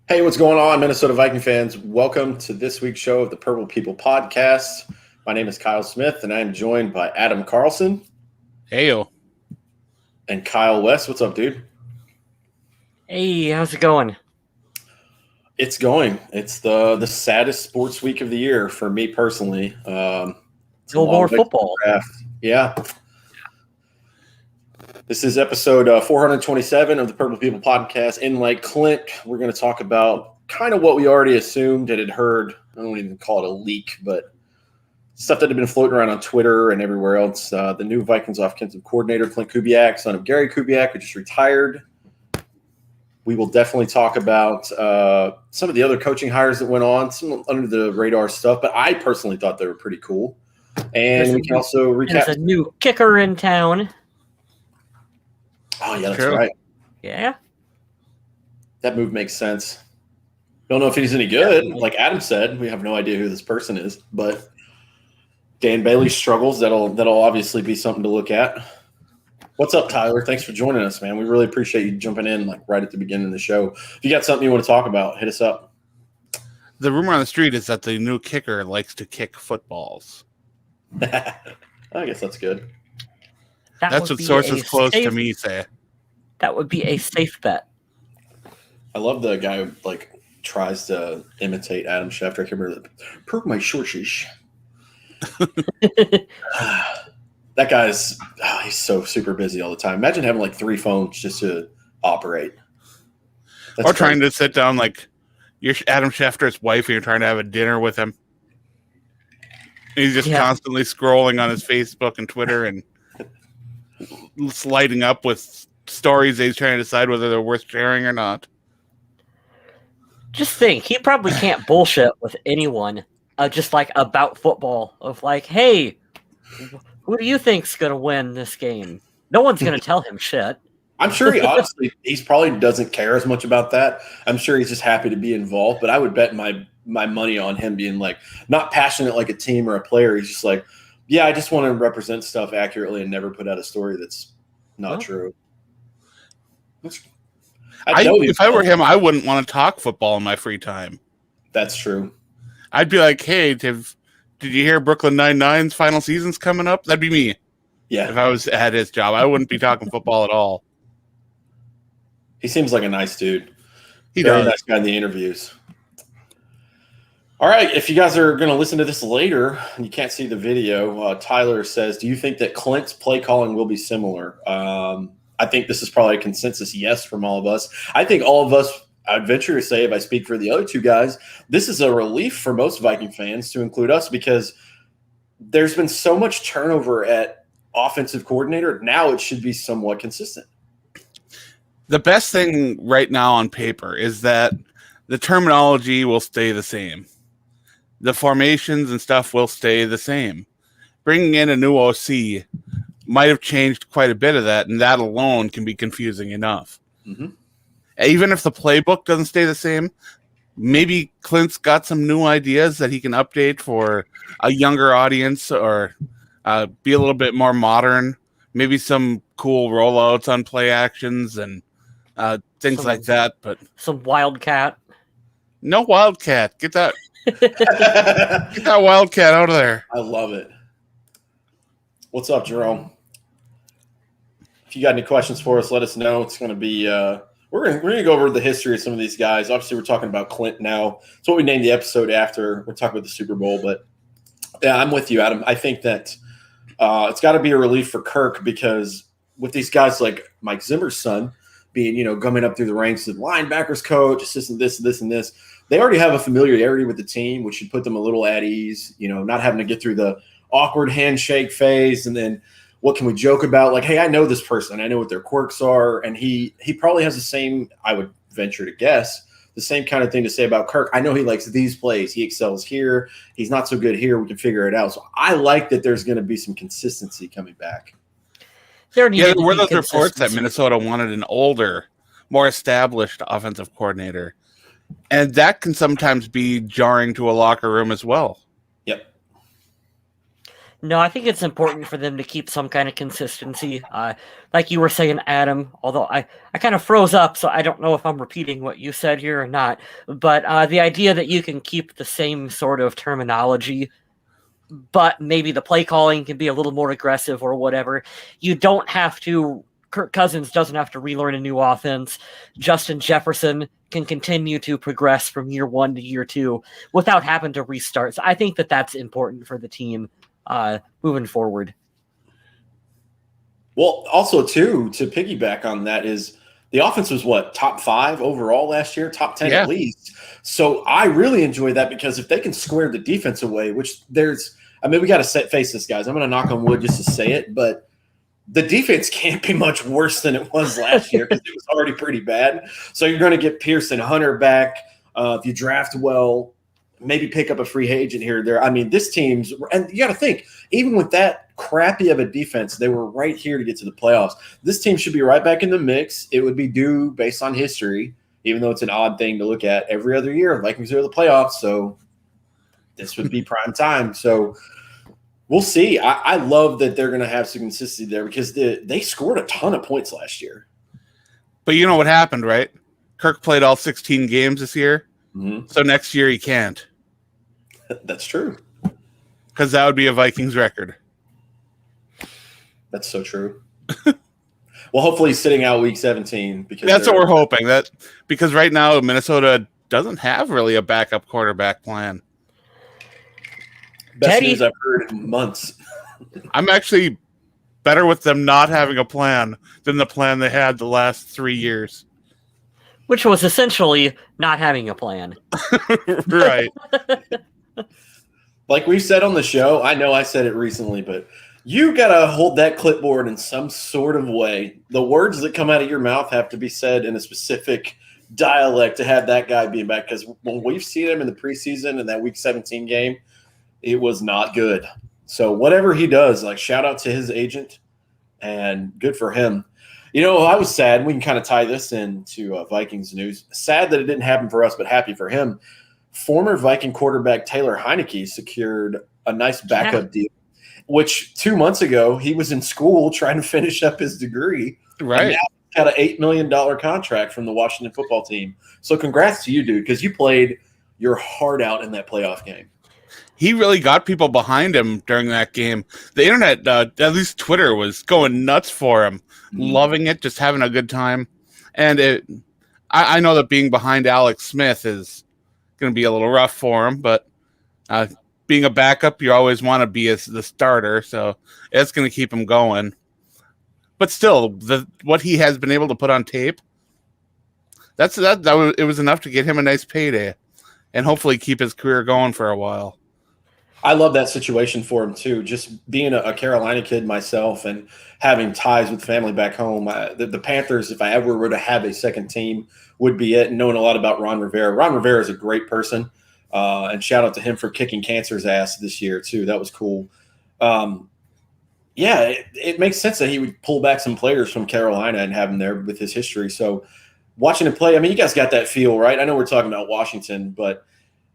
Hey, what's going on, Minnesota Viking fans? Welcome to this week's show of the Purple People Podcast. My name is Kyle Smith, and I am joined by Adam Carlson. Heyo. And Kyle West. What's up, dude? Hey, how's it going? It's going. It's the saddest sports week of the year for me personally. No more football. Draft. Yeah. This is episode 427 of the Purple People Podcast. In Like Klint, we're going to talk about kind of what we already assumed and had heard. I don't even call it a leak, but stuff that had been floating around on Twitter and everywhere else. The new Vikings offensive coordinator, Klint Kubiak, son of Gary Kubiak, who just retired. We will definitely talk about some of the other coaching hires that went on, some under the radar stuff, but I personally thought they were pretty cool. And we can also recap. There's a new kicker in town. Oh, yeah, that's right. Yeah. That move makes sense. Don't know if he's any good. Like Adam said, we have no idea who this person is, but Dan Bailey struggles. That'll obviously be something to look at. What's up, Tyler? Thanks for joining us, man. We really appreciate you jumping in like right at the beginning of the show. If you got something you want to talk about, hit us up. The rumor on the street is that the new kicker likes to kick footballs. I guess that's good. That's what sources close to me say. That would be a safe bet. I love the guy who like tries to imitate Adam Schefter. I can remember perk my shorties. That guy's he's so super busy all the time. Imagine having like 3 phones just to operate. That's trying to sit down like you're Adam Schefter's wife and you're trying to have a dinner with him. He's just constantly scrolling on his Facebook and Twitter and lighting up with stories that he's trying to decide whether they're worth sharing or not. Just think, he probably can't bullshit with anyone just like about football of like, hey, who do you think's going to win this game? No one's going to tell him shit. I'm sure he's probably doesn't care as much about that. I'm sure he's just happy to be involved, but I would bet my money on him being like not passionate like a team or a player. He's just like, yeah, I just want to represent stuff accurately and never put out a story that's not true. If I were him, I wouldn't want to talk football in my free time. That's true. I'd be like, hey, did you hear Brooklyn Nine-Nine's final season's coming up? That'd be me. Yeah. If I was at his job, I wouldn't be talking football at all. He seems like a nice dude. He Very does. nice guy in the interviews. All right, if you guys are going to listen to this later and you can't see the video, Tyler says, do you think that Klint's play calling will be similar? I think this is probably a consensus yes from all of us. I think all of us, I'd venture to say, if I speak for the other 2 guys, this is a relief for most Viking fans to include us because there's been so much turnover at offensive coordinator. Now it should be somewhat consistent. The best thing right now on paper is that the terminology will stay the same. The formations and stuff will stay the same. Bringing in a new OC might have changed quite a bit of that, and that alone can be confusing enough. Mm-hmm. Even if the playbook doesn't stay the same, maybe Klint's got some new ideas that he can update for a younger audience or be a little bit more modern. Maybe some cool rollouts on play actions and things like that. But some Wildcat. No Wildcat. Get that Wildcat out of there. I love it. What's up, Jerome? If you got any questions for us, let us know. It's going to be we're going to go over the history of some of these guys. Obviously, we're talking about Klint now. It's what we named the episode after. We're talking about the Super Bowl, but yeah, I'm with you, Adam. I think that it's got to be a relief for Kirk because with these guys like Mike Zimmer's son being, coming up through the ranks of linebackers coach, assistant this, and this, they already have a familiarity with the team, which should put them a little at ease, not having to get through the awkward handshake phase. And then what can we joke about? Like, hey, I know this person. I know what their quirks are. And he probably has the same, I would venture to guess, the same kind of thing to say about Kirk. I know he likes these plays. He excels here. He's not so good here. We can figure it out. So I like that there's going to be some consistency coming back. There were those reports that Minnesota wanted an older, more established offensive coordinator. And that can sometimes be jarring to a locker room as well. Yep. No, I think it's important for them to keep some kind of consistency. Like you were saying, Adam, although I kind of froze up, so I don't know if I'm repeating what you said here or not. But the idea that you can keep the same sort of terminology, but maybe the play calling can be a little more aggressive or whatever. You don't have to. Kirk Cousins doesn't have to relearn a new offense. Justin Jefferson can continue to progress from year 1 to year 2 without having to restart. So I think that that's important for the team moving forward. Well, also too, to piggyback on that is the offense was what, top 5 overall last year, top 10 at least. So I really enjoy that because if they can square the defense away, which we got to face this, guys. I'm going to knock on wood just to say it, but the defense can't be much worse than it was last year because it was already pretty bad. So you're going to get Pearson Hunter back. If you draft well, maybe pick up a free agent here or there. I mean, this team's – and you got to think, even with that crappy of a defense, they were right here to get to the playoffs. This team should be right back in the mix. It would be due based on history, even though it's an odd thing to look at every other year. Vikings are the playoffs, so this would be prime time. So – we'll see. I love that they're going to have some consistency there because they scored a ton of points last year. But you know what happened, right? Kirk played all 16 games this year, so next year he can't. That's true. Because that would be a Vikings record. That's so true. Well, hopefully he's sitting out week 17. Because that's what we're hoping. Because right now Minnesota doesn't have really a backup quarterback plan. Best news I've heard in months. I'm actually better with them not having a plan than the plan they had the last 3 years. Which was essentially not having a plan. Right. Like we've said on the show, I know I said it recently, but you got to hold that clipboard in some sort of way. The words that come out of your mouth have to be said in a specific dialect to have that guy being back. Because when we've seen him in the preseason in that week 17 game, it was not good. So whatever he does, like shout out to his agent and good for him. You know, I was sad. We can kind of tie this into Vikings news. Sad that it didn't happen for us, but happy for him. Former Viking quarterback Taylor Heineke secured a nice backup deal, which 2 months ago he was in school trying to finish up his degree. Right. And now he's got an $8 million contract from the Washington football team. So congrats to you, dude, because you played your heart out in that playoff game. He really got people behind him during that game. The internet, at least Twitter, was going nuts for him, loving it, just having a good time. And I know that being behind Alex Smith is going to be a little rough for him, but being a backup, you always want to be the starter, so it's going to keep him going. But still, what he has been able to put on tape, it was enough to get him a nice payday and hopefully keep his career going for a while. I love that situation for him, too. Just being a Carolina kid myself and having ties with family back home. The Panthers, if I ever were to have a second team, would be it. And knowing a lot about Ron Rivera. Ron Rivera is a great person. And shout out to him for kicking cancer's ass this year, too. That was cool. It makes sense that he would pull back some players from Carolina and have him there with his history. So watching him play, I mean, you guys got that feel, right? I know we're talking about Washington, but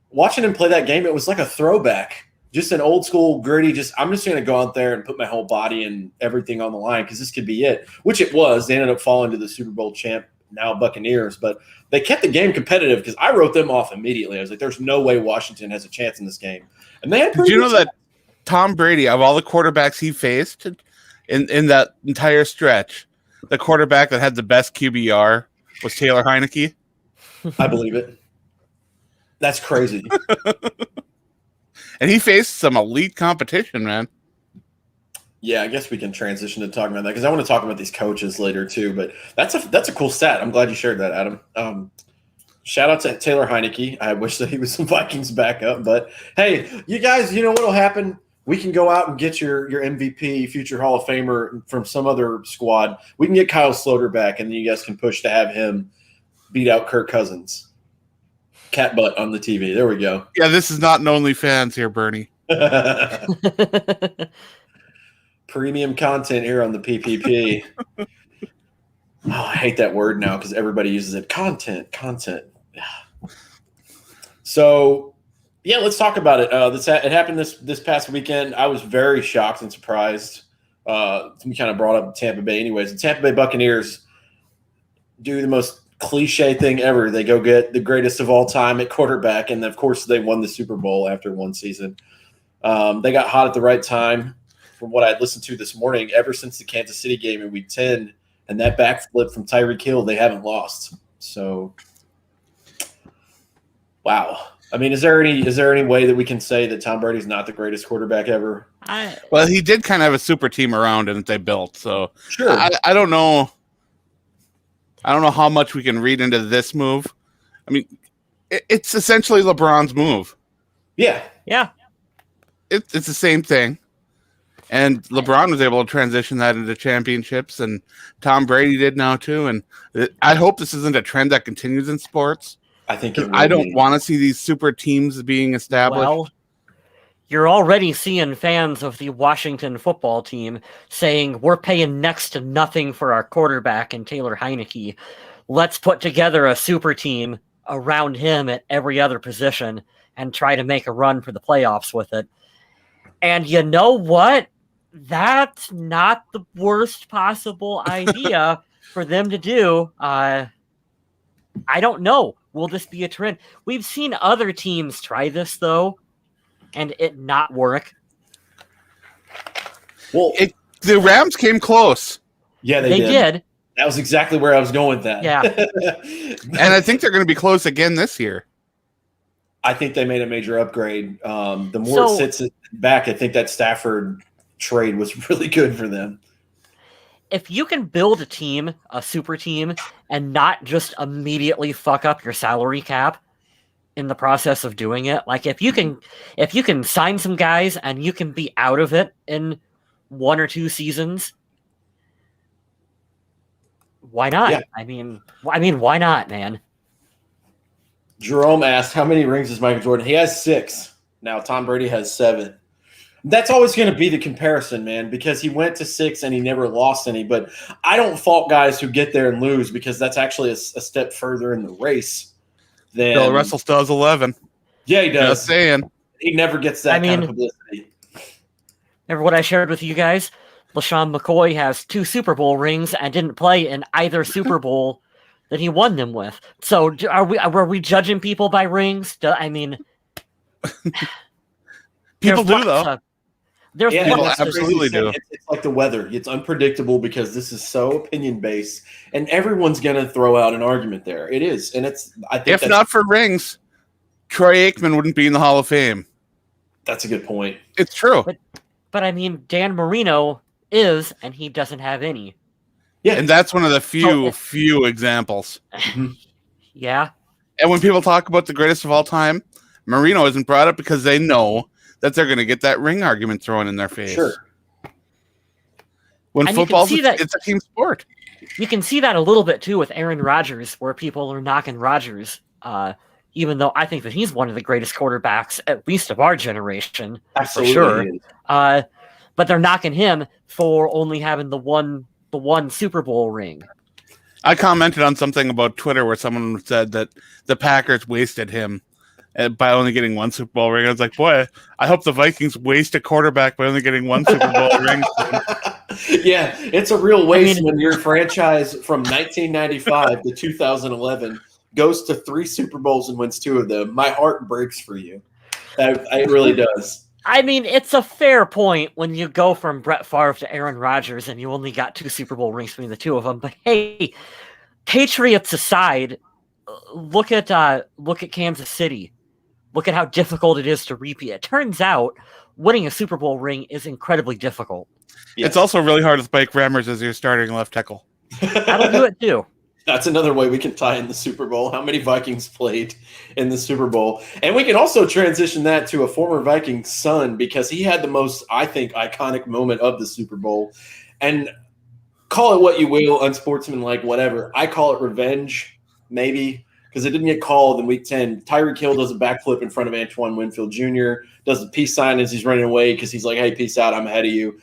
watching him play that game, it was like a throwback. Just an old school gritty, I'm just going to go out there and put my whole body and everything on the line because this could be it, which it was. They ended up falling to the Super Bowl champ, now Buccaneers, but they kept the game competitive because I wrote them off immediately. I was like, there's no way Washington has a chance in this game. And they had Did you know that Tom Brady, of all the quarterbacks he faced in that entire stretch, the quarterback that had the best QBR was Taylor Heineke? I believe it. That's crazy. And he faced some elite competition, man. Yeah, I guess we can transition to talking about that because I want to talk about these coaches later too. But that's a cool stat. I'm glad you shared that, Adam. Shout out to Taylor Heineke. I wish that he was some Vikings backup. But hey, you guys, you know what will happen? We can go out and get your MVP, future Hall of Famer from some other squad. We can get Kyle Sloter back, and then you guys can push to have him beat out Kirk Cousins. Cat butt on the TV. There we go. Yeah, this is not an OnlyFans here, Bernie. Premium content here on the PPP. I hate that word now because everybody uses it. Content. So Yeah, let's talk about it. It happened this past weekend. I was very shocked and surprised. We kind of brought up Tampa Bay anyways. The Tampa Bay Buccaneers do the most cliche thing ever. They go get the greatest of all time at quarterback, and of course they won the Super Bowl after one season. They got hot at the right time. From what I listened to this morning, ever since the Kansas City game in Week 10 and that backflip from Tyreek Hill, they haven't lost. So, wow. I mean, is there any way that we can say that Tom Brady's not the greatest quarterback ever? Well, he did kind of have a super team around him that they built. So sure. I don't know. I don't know how much we can read into this move. I mean, it's essentially LeBron's move. Yeah. Yeah. It's the same thing. And LeBron was able to transition that into championships, and Tom Brady did now too. And I hope this isn't a trend that continues in sports. I think I don't want to see these super teams being established. Well, you're already seeing fans of the Washington football team saying we're paying next to nothing for our quarterback and Taylor Heineke. Let's put together a super team around him at every other position and try to make a run for the playoffs with it. And you know what? That's not the worst possible idea for them to do. I don't know. Will this be a trend? We've seen other teams try this, though, and it not work. Well, the Rams came close. Yeah, they did. That was exactly where I was going with that. Yeah. And I think they're going to be close again this year. I think they made a major upgrade. The more it sits back, I think that Stafford trade was really good for them. If you can build a team, a super team, and not just immediately fuck up your salary cap in the process of doing it, like if you can sign some guys and you can be out of it in 1 or 2 seasons, why not? Yeah. I mean, why not, man? Jerome asked, how many rings does Michael Jordan? He has 6. Now Tom Brady has 7. That's always going to be the comparison, man, because he went to 6 and he never lost any. But I don't fault guys who get there and lose, because that's actually a step further in the race. Bill Russell still has 11. Yeah, he does. Just saying. He never gets that kind of publicity. Remember what I shared with you guys? LaShawn McCoy has 2 Super Bowl rings and didn't play in either Super Bowl that he won them with. So were we judging people by rings? I mean, people do, though. People absolutely do. It's like the weather. It's unpredictable because this is so opinion-based, and everyone's going to throw out an argument there. It is, and I think if not for rings, Troy Aikman wouldn't be in the Hall of Fame. That's a good point. It's true. But I mean, Dan Marino is, and he doesn't have any. Yeah, and that's one of the few examples. Yeah. And when people talk about the greatest of all time, Marino isn't brought up because they know that they're going to get that ring argument thrown in their face. Sure. When football, it's a team sport. You can see that a little bit, too, with Aaron Rodgers, where people are knocking Rodgers, even though I think that he's one of the greatest quarterbacks, at least of our generation, absolutely, for sure. But they're knocking him for only having the one Super Bowl ring. I commented on something about Twitter where someone said that the Packers wasted him by only getting 1 Super Bowl ring. I was like, boy, I hope the Vikings waste a quarterback by only getting 1 Super Bowl ring. Yeah, it's a real waste when your franchise from 1995 to 2011 goes to 3 Super Bowls and wins 2 of them. My heart breaks for you. It really does. I mean, it's a fair point when you go from Brett Favre to Aaron Rodgers and you only got 2 Super Bowl rings between the 2 of them. But hey, Patriots aside, look at Kansas City. Look at how difficult it is to repeat. It turns out winning a Super Bowl ring is incredibly difficult. Yeah. It's also really hard with Mike Rammers as your starting left tackle. That'll do it too. That's another way we can tie in the Super Bowl. How many Vikings played in the Super Bowl? And we can also transition that to a former Viking son, because he had the most, I think, iconic moment of the Super Bowl. And call it what you will, unsportsmanlike, whatever. I call it revenge, maybe, because it didn't get called in Week 10. Tyreek Hill does a backflip in front of Antoine Winfield Jr., does the peace sign as he's running away because he's like, hey, peace out, I'm ahead of you.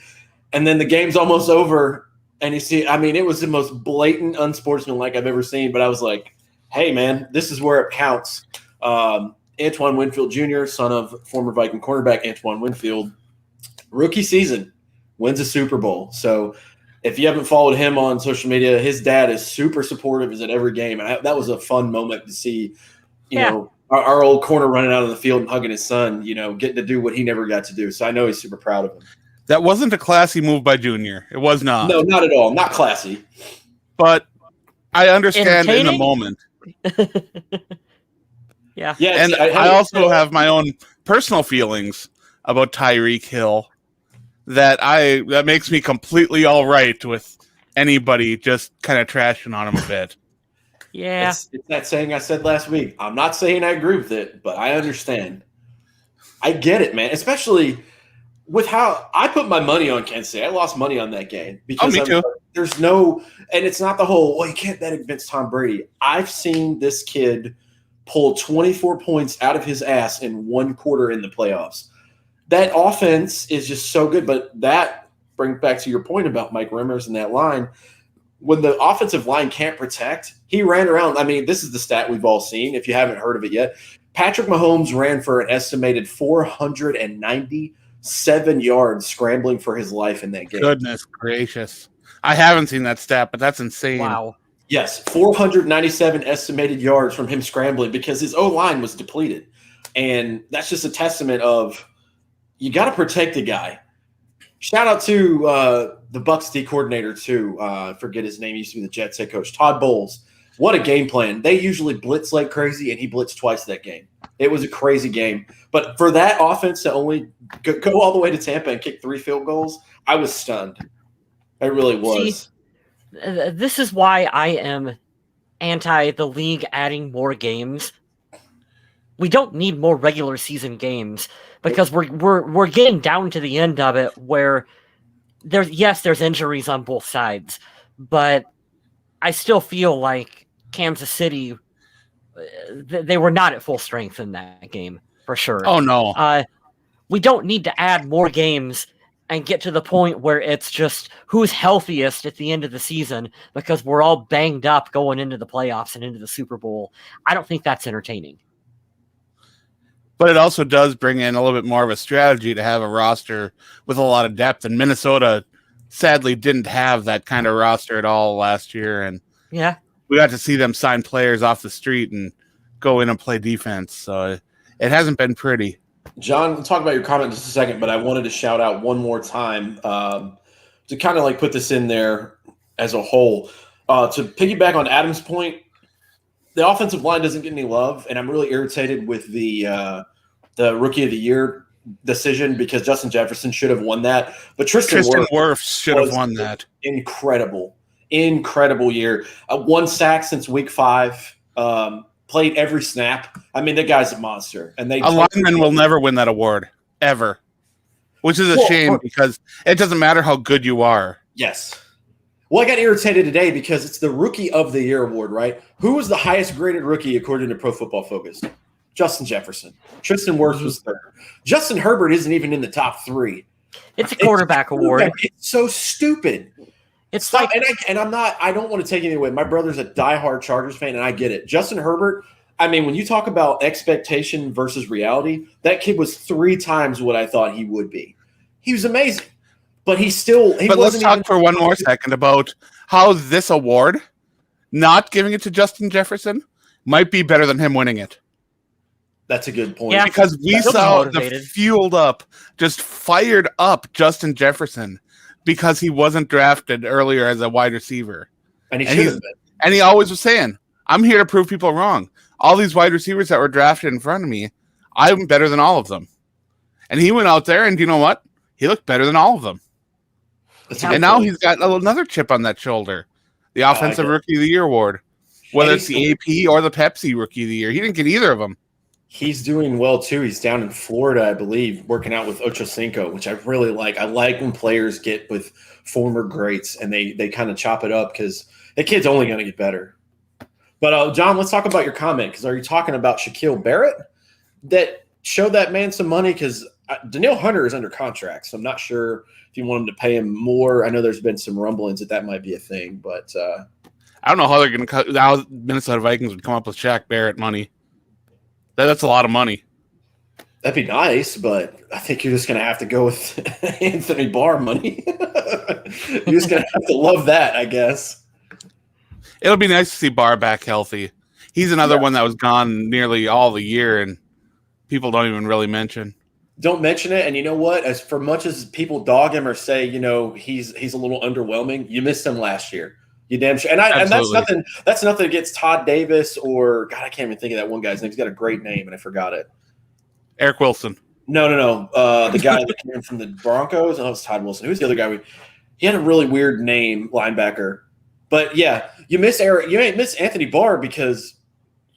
And then the game's almost over. And you see, I mean, it was the most blatant unsportsmanlike I've ever seen. But I was like, hey, man, this is where it counts. Antoine Winfield Jr., son of former Viking cornerback Antoine Winfield, rookie season, wins a Super Bowl. So if you haven't followed him on social media, his dad is super supportive. Is at every game. And that was a fun moment to see, you know, our old corner running out of the field and hugging his son, you know, getting to do what he never got to do. So I know he's super proud of him. That wasn't a classy move by Junior. It was not. No, not at all. Not classy. But I understand in the moment. Yeah. And I also have my own personal feelings about Tyreek Hill that makes me completely all right with anybody just kind of trashing on him a bit. Yeah. It's that saying I said last week. I'm not saying I agree with it, but I understand. I get it, man. Especially with how I put my money on Kansas City. I lost money on that game because me too. There's no, and it's not the whole, well, you can't bet against Tom Brady. I've seen this kid pull 24 points out of his ass in one quarter in the playoffs. That offense is just so good, but that brings back to your point about Mike Remmers and that line. When the offensive line can't protect, he ran around. I mean, this is the stat we've all seen if you haven't heard of it yet. Patrick Mahomes ran for an estimated 497 yards scrambling for his life in that game. Goodness gracious. I haven't seen that stat, but that's insane. Wow. Yes, 497 estimated yards from him scrambling because his O-line was depleted. And that's just a testament of you got to protect the guy. Shout out to the Bucs D coordinator, too. I forget his name. He used to be the Jets head coach, Todd Bowles. What a game plan. They usually blitz like crazy, and he blitzed twice that game. It was a crazy game. But for that offense to only go all the way to Tampa and kick 3 field goals, I was stunned. It really was. See, this is why I am anti the league adding more games. We don't need more regular season games because we're getting down to the end of it where there's injuries on both sides, but I still feel like Kansas City they were not at full strength in that game for sure. Oh no. We don't need to add more games and get to the point where it's just who's healthiest at the end of the season because we're all banged up going into the playoffs and into the Super Bowl. I don't think that's entertaining. But it also does bring in a little bit more of a strategy to have a roster with a lot of depth. And Minnesota sadly didn't have that kind of roster at all last year. And yeah, we got to see them sign players off the street and go in and play defense. So it hasn't been pretty. John, we'll talk about your comment in just a second, but I wanted to shout out one more time to kind of like put this in there as a whole. To piggyback on Adam's point, the offensive line doesn't get any love, and I'm really irritated with the Rookie of the Year decision because Justin Jefferson should have won that. But Tristan Wirfs should have won that. Incredible year. 1 sack since week 5. Played every snap. I mean, that guy's a monster. And a lineman will never win that award, ever. Which is a shame because it doesn't matter how good you are. Yes. Well, I got irritated today because it's the Rookie of the Year award, right? Who was the highest graded rookie according to Pro Football Focus? Justin Jefferson. Tristan Wirfs was 3rd. Justin Herbert isn't even in the top 3. It's a quarterback award. It's so stupid. It's like, I don't want to take it away. My brother's a diehard Chargers fan, and I get it. Justin Herbert, I mean, when you talk about expectation versus reality, that kid was 3 times what I thought he would be. He was amazing. But let's talk for one more second about how this award, not giving it to Justin Jefferson, might be better than him winning it. That's a good point. Yeah, because we saw the fueled up, just fired up Justin Jefferson because he wasn't drafted earlier as a wide receiver. And he should have been. And he always was saying, I'm here to prove people wrong. All these wide receivers that were drafted in front of me, I'm better than all of them. And he went out there, and you know what? He looked better than all of them. And now he's got another chip on that shoulder. The Offensive Rookie of the Year award. Whether it's the AP or the Pepsi Rookie of the Year. He didn't get either of them. He's doing well, too. He's down in Florida, I believe, working out with Ocho Cinco, which I really like. I like when players get with former greats and they kind of chop it up because the kid's only going to get better. But, John, let's talk about your comment because are you talking about Shaquille Barrett that showed that man some money? Because Danielle Hunter is under contract, so I'm not sure if you want him to pay him more. I know there's been some rumblings that might be a thing, but I don't know how they're going to how Minnesota Vikings would come up with Shaq Barrett money. That's a lot of money. That'd be nice, but I think you're just going to have to go with Anthony Barr money. You're just going to have to love that, I guess. It'll be nice to see Barr back healthy. He's another one that was gone nearly all the year, and people don't even really mention. Don't mention it. And you know what? As for much as people dog him or say, he's a little underwhelming, you missed him last year. You damn sure. And that's nothing against Todd Davis or God, I can't even think of that one guy's name. He's got a great name and I forgot it. Eric Wilson. No. The guy that came from the Broncos. Oh, it's Todd Wilson. Who's the other guy? He had a really weird name, linebacker. But yeah, you miss Anthony Barr because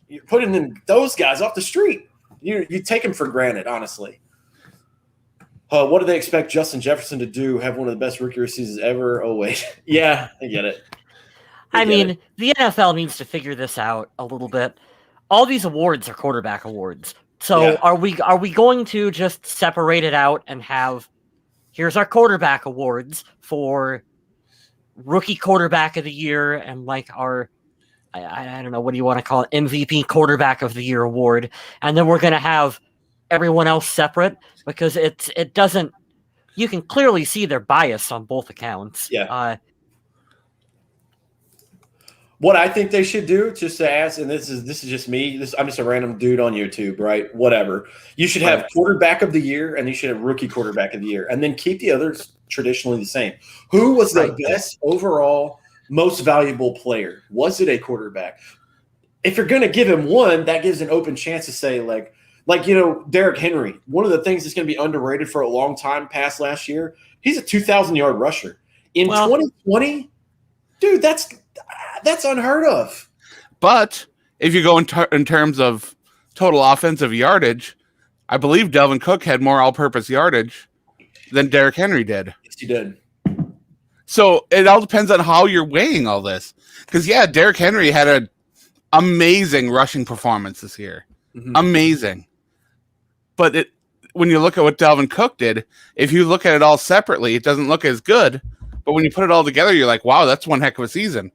you're putting in those guys off the street. You take them for granted, honestly. What do they expect Justin Jefferson to do? Have one of the best rookie seasons ever? Oh wait, yeah, I get it. I mean, the NFL needs to figure this out a little bit. All these awards are quarterback awards. So are we going to just separate it out and have here's our quarterback awards for rookie quarterback of the year and like our I don't know, what do you want to call it, MVP quarterback of the year award, and then we're going to have everyone else separate because it doesn't, you can clearly see their bias on both accounts. Yeah. What I think they should do, just to ask, and this is just me. I'm just a random dude on YouTube, right? Whatever. You should have quarterback of the year, and you should have rookie quarterback of the year, and then keep the others traditionally the same. Who was the best overall, most valuable player? Was it a quarterback? If you're going to give him one, that gives an open chance to say like Derrick Henry. One of the things that's going to be underrated for a long time past last year, he's a 2,000-yard rusher in 2020. Dude, that's unheard of. But if you go in terms of total offensive yardage, I believe Delvin Cook had more all-purpose yardage than Derrick Henry did. Yes, he did. So it all depends on how you're weighing all this. Because, Derrick Henry had an amazing rushing performance this year. Mm-hmm. Amazing. But when you look at what Delvin Cook did, if you look at it all separately, it doesn't look as good. But when you put it all together, you're like, wow, that's one heck of a season.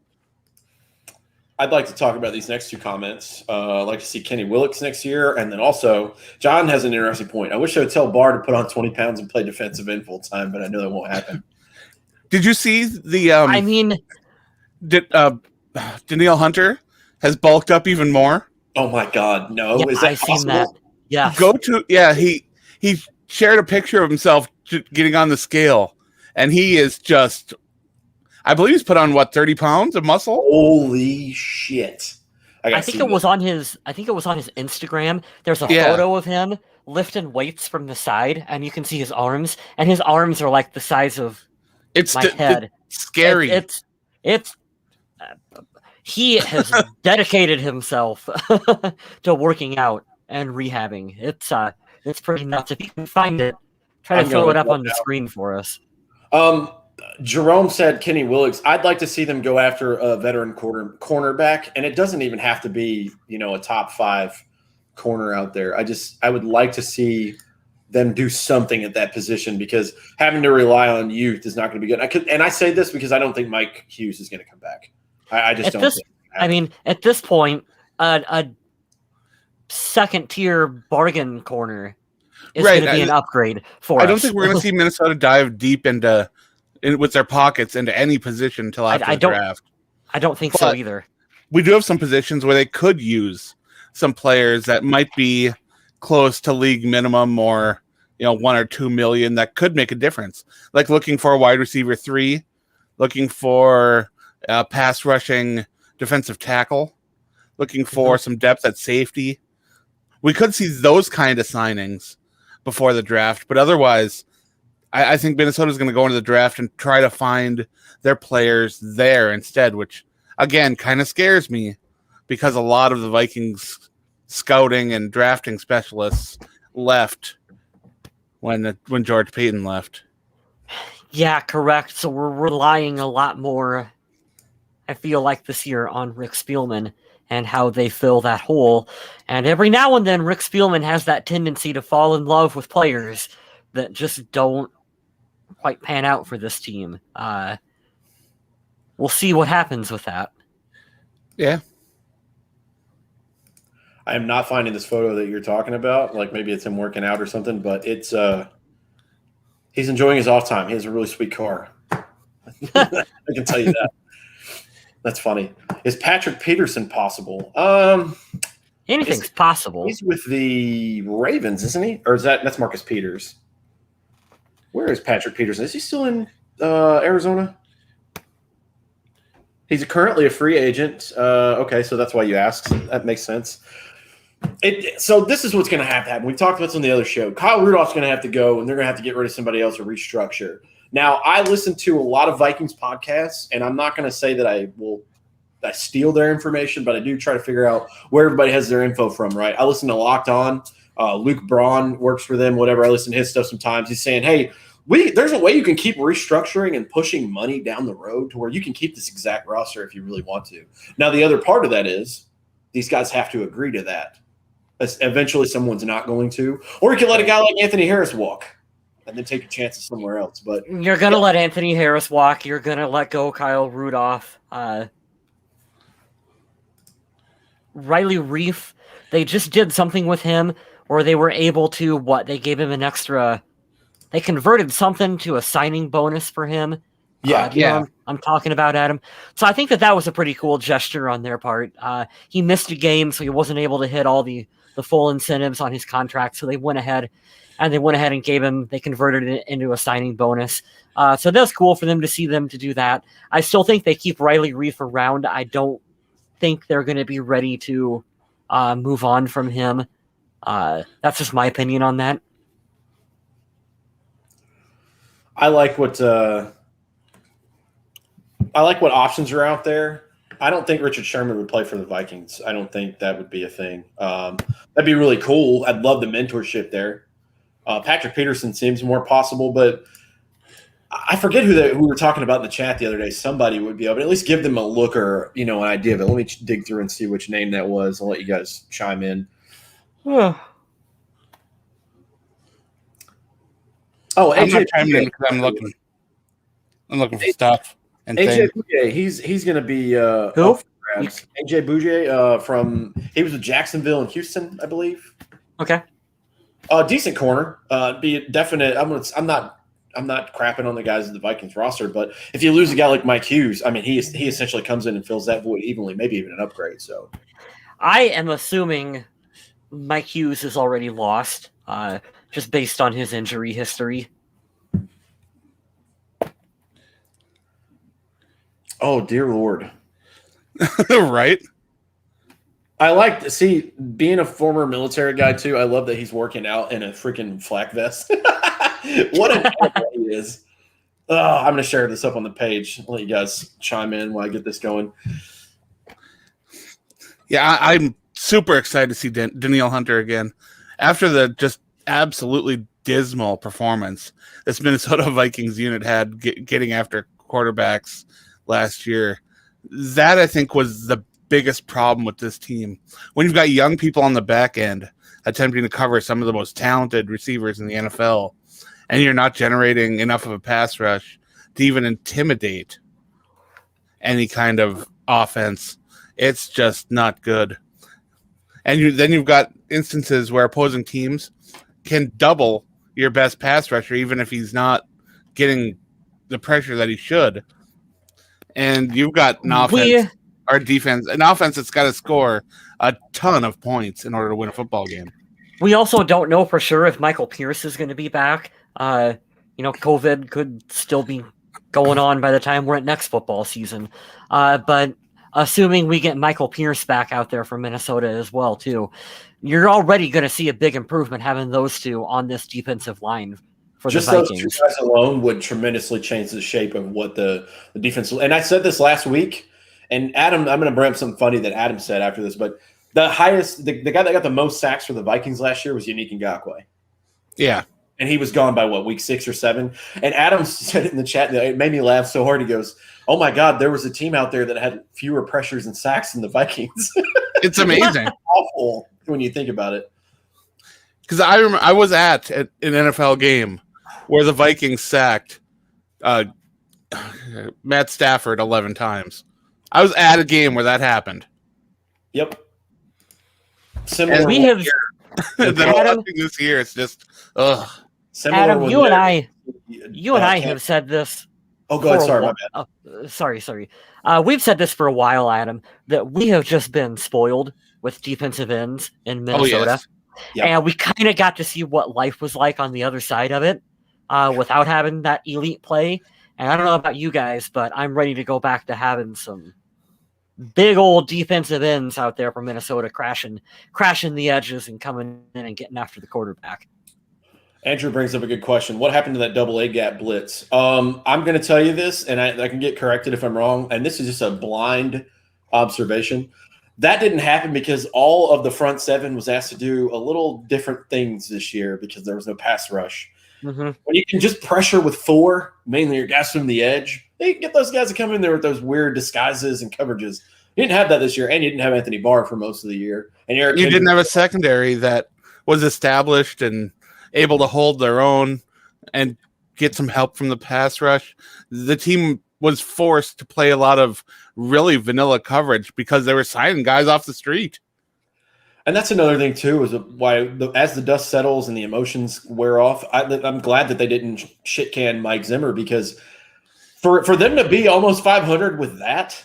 I'd like to talk about these next two comments. I'd like to see Kenny Willekes next year. And then also, John has an interesting point. I wish I would tell Barr to put on 20 pounds and play defensive end full time, but I know that won't happen. Did you see the Danielle Hunter has bulked up even more? Oh, my God. No. Yeah, is that I've possible? seen that. Yeah. He shared a picture of himself getting on the scale. And he is just, I believe he's put on 30 pounds of muscle. Holy shit! I think it was on his Instagram. There's a photo of him lifting weights from the side, and you can see his arms, and his arms are like the size of my head. It's scary. He has dedicated himself to working out and rehabbing. It's pretty nuts. If you can find it, try to throw it up on the screen for us. Jerome said Kenny Willekes. I'd like to see them go after a veteran cornerback, and it doesn't even have to be, a top 5 corner out there. I would like to see them do something at that position because having to rely on youth is not going to be good. And I say this because I don't think Mike Hughes is going to come back. I just don't think. I mean, at this point, a second-tier bargain corner is going to be an upgrade for us. I don't think we're going to see Minnesota dive deep with their pockets into any position until after the draft. I don't think so either. We do have some positions where they could use some players that might be close to league minimum or 1 or 2 million that could make a difference. Like looking for a wide receiver 3, looking for a pass rushing defensive tackle, looking for some depth at safety. We could see those kind of signings before the draft, but otherwise, I think Minnesota's going to go into the draft and try to find their players there instead, which, again, kind of scares me because a lot of the Vikings scouting and drafting specialists left when George Payton left. Yeah, correct. So we're relying a lot more, I feel like, this year on Rick Spielman and how they fill that hole. And every now and then, Rick Spielman has that tendency to fall in love with players that just don't quite pan out for this team. We'll see what happens with that. Yeah. I am not finding this photo that you're talking about. Like maybe it's him working out or something, but it's he's enjoying his off time. He has a really sweet car. I can tell you that. That's funny. Is Patrick Peterson possible? Anything's possible. He's with the Ravens, isn't he? Or that's Marcus Peters? Where is Patrick Peterson? Is he still in Arizona? He's currently a free agent. Okay, so that's why you asked. That makes sense. So this is what's going to have to happen. We talked about this on the other show. Kyle Rudolph's going to have to go, and they're going to have to get rid of somebody else or restructure. Now, I listen to a lot of Vikings podcasts, and I'm not going to say that I steal their information, but I do try to figure out where everybody has their info from, right? I listen to Locked On. Luke Braun works for them, whatever. I listen to his stuff sometimes. He's saying, hey, there's a way you can keep restructuring and pushing money down the road to where you can keep this exact roster if you really want to. Now, the other part of that is these guys have to agree to that. Eventually, someone's not going to. Or you can let a guy like Anthony Harris walk and then take a chance somewhere else. But you're going to let Anthony Harris walk. You're going to let go Kyle Rudolph. Riley Reif, they just did something with him where they were able to, they gave him an extra, they converted something to a signing bonus for him. Yeah. I'm talking about, Adam. So I think that was a pretty cool gesture on their part. He missed a game, so he wasn't able to hit all the full incentives on his contract. So they went ahead and they converted it into a signing bonus. So that's cool for them to see them to do that. I still think they keep Riley Reif around. I don't think they're going to be ready to move on from him. That's just my opinion on that. I like what options are out there. I don't think Richard Sherman would play for the Vikings. I don't think that would be a thing. That'd be really cool. I'd love the mentorship there. Patrick Peterson seems more possible, but I forget who we were talking about in the chat the other day. Somebody would be able to at least give them a look or an idea of it. Let me dig through and see which name that was. I'll let you guys chime in. Oh, I'm not chiming in because I'm looking for stuff. And AJ Bouye, he's going to be who? AJ Bouye he was with Jacksonville and Houston, I believe. Okay. Decent corner. Be a definite. I'm not crapping on the guys in the Vikings roster, but if you lose a guy like Mike Hughes, I mean, he essentially comes in and fills that void evenly, maybe even an upgrade. So, I am assuming Mike Hughes is already lost, just based on his injury history. Oh dear Lord! Right. I like to see being a former military guy too. I love that he's working out in a freaking flak vest. What an animal he is. I'm going to share this up on the page. I'll let you guys chime in while I get this going. Yeah, I'm super excited to see Danielle Hunter again. After the just absolutely dismal performance this Minnesota Vikings unit had getting after quarterbacks last year, that I think was the biggest problem with this team. When you've got young people on the back end attempting to cover some of the most talented receivers in the NFL, and you're not generating enough of a pass rush to even intimidate any kind of offense, it's just not good. And then you've got instances where opposing teams can double your best pass rusher, even if he's not getting the pressure that he should. And you've got an offense that's got to score a ton of points in order to win a football game. We also don't know for sure if Michael Pierce is going to be back. COVID could still be going on by the time we're at next football season. But assuming we get Michael Pierce back out there for Minnesota as well, too, you're already going to see a big improvement having those two on this defensive line for the Vikings. Those two guys alone would tremendously change the shape of what the defense. And I said this last week, and Adam, I'm going to bring up something funny that Adam said after this, but the guy that got the most sacks for the Vikings last year was Yannick Ngakoue. Yeah. And he was gone by week 6 or 7. And Adam said it in the chat, and it made me laugh so hard. He goes, "Oh my God, there was a team out there that had fewer pressures and sacks than the Vikings." It's amazing. Awful when you think about it. Because I remember I was at an NFL game where the Vikings sacked Matt Stafford 11 times. I was at a game where that happened. Yep. Similar. And we have Adam, this year. It's just ugh. Adam, you and I have said this. Oh, go ahead. Sorry, my bad. Sorry. We've said this for a while, Adam, that we have just been spoiled with defensive ends in Minnesota. Oh, yes. Yep. And we kind of got to see what life was like on the other side of it without having that elite play. And I don't know about you guys, but I'm ready to go back to having some big old defensive ends out there from Minnesota crashing the edges and coming in and getting after the quarterback. Andrew brings up a good question. What happened to that double A gap blitz? I'm going to tell you this, and I can get corrected if I'm wrong, and this is just a blind observation. That didn't happen because all of the front seven was asked to do a little different things this year because there was no pass rush. Mm-hmm. When you can just pressure with four, mainly your guys from the edge, they can get those guys to come in there with those weird disguises and coverages. You didn't have that this year, and you didn't have Anthony Barr for most of the year. And you didn't have a secondary that was established and able to hold their own and get some help from the pass rush. The team was forced to play a lot of really vanilla coverage because they were signing guys off the street. And that's another thing, too, is why as the dust settles and the emotions wear off, I'm glad that they didn't shit-can Mike Zimmer because for them to be almost 500 with that,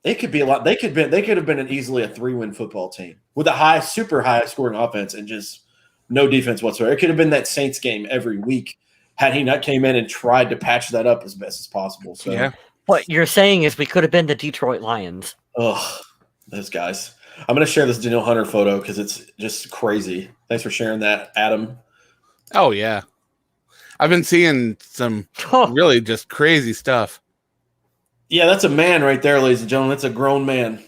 they could be a lot. They could have been easily a 3-win football team with a super high scoring offense and just no defense whatsoever. It could have been that Saints game every week had he not came in and tried to patch that up as best as possible. So yeah. What you're saying is we could have been the Detroit Lions. Ugh, those guys. I'm going to share this Daniil Hunter photo because it's just crazy. Thanks for sharing that, Adam. Oh, yeah. I've been seeing some really just crazy stuff. Yeah, that's a man right there, ladies and gentlemen. That's a grown man.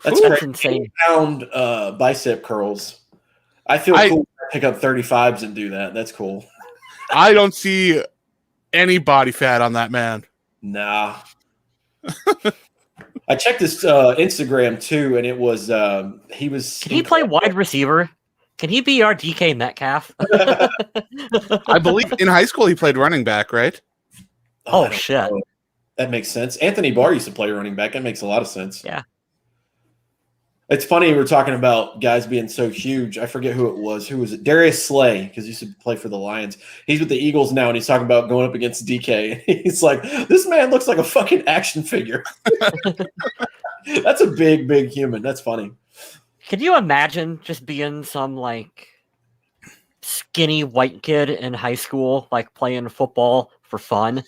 That's insane. 8-pound bicep curls. I feel cool to pick up 35s and do that. That's cool. I don't see any body fat on that man. Nah. I checked his Instagram too, and it was he was. Can he play wide receiver? Can he be our DK Metcalf? I believe in high school he played running back, right? Oh shit. know. That makes sense. Anthony Barr used to play running back. That makes a lot of sense. Yeah. It's funny we're talking about guys being so huge. I forget who it was. Who was it? Darius Slay, because he used to play for the Lions. He's with the Eagles now, and he's talking about going up against DK. He's like, this man looks like a fucking action figure. That's a big, big human. That's funny. Can you imagine just being some like skinny white kid in high school, like playing football for fun,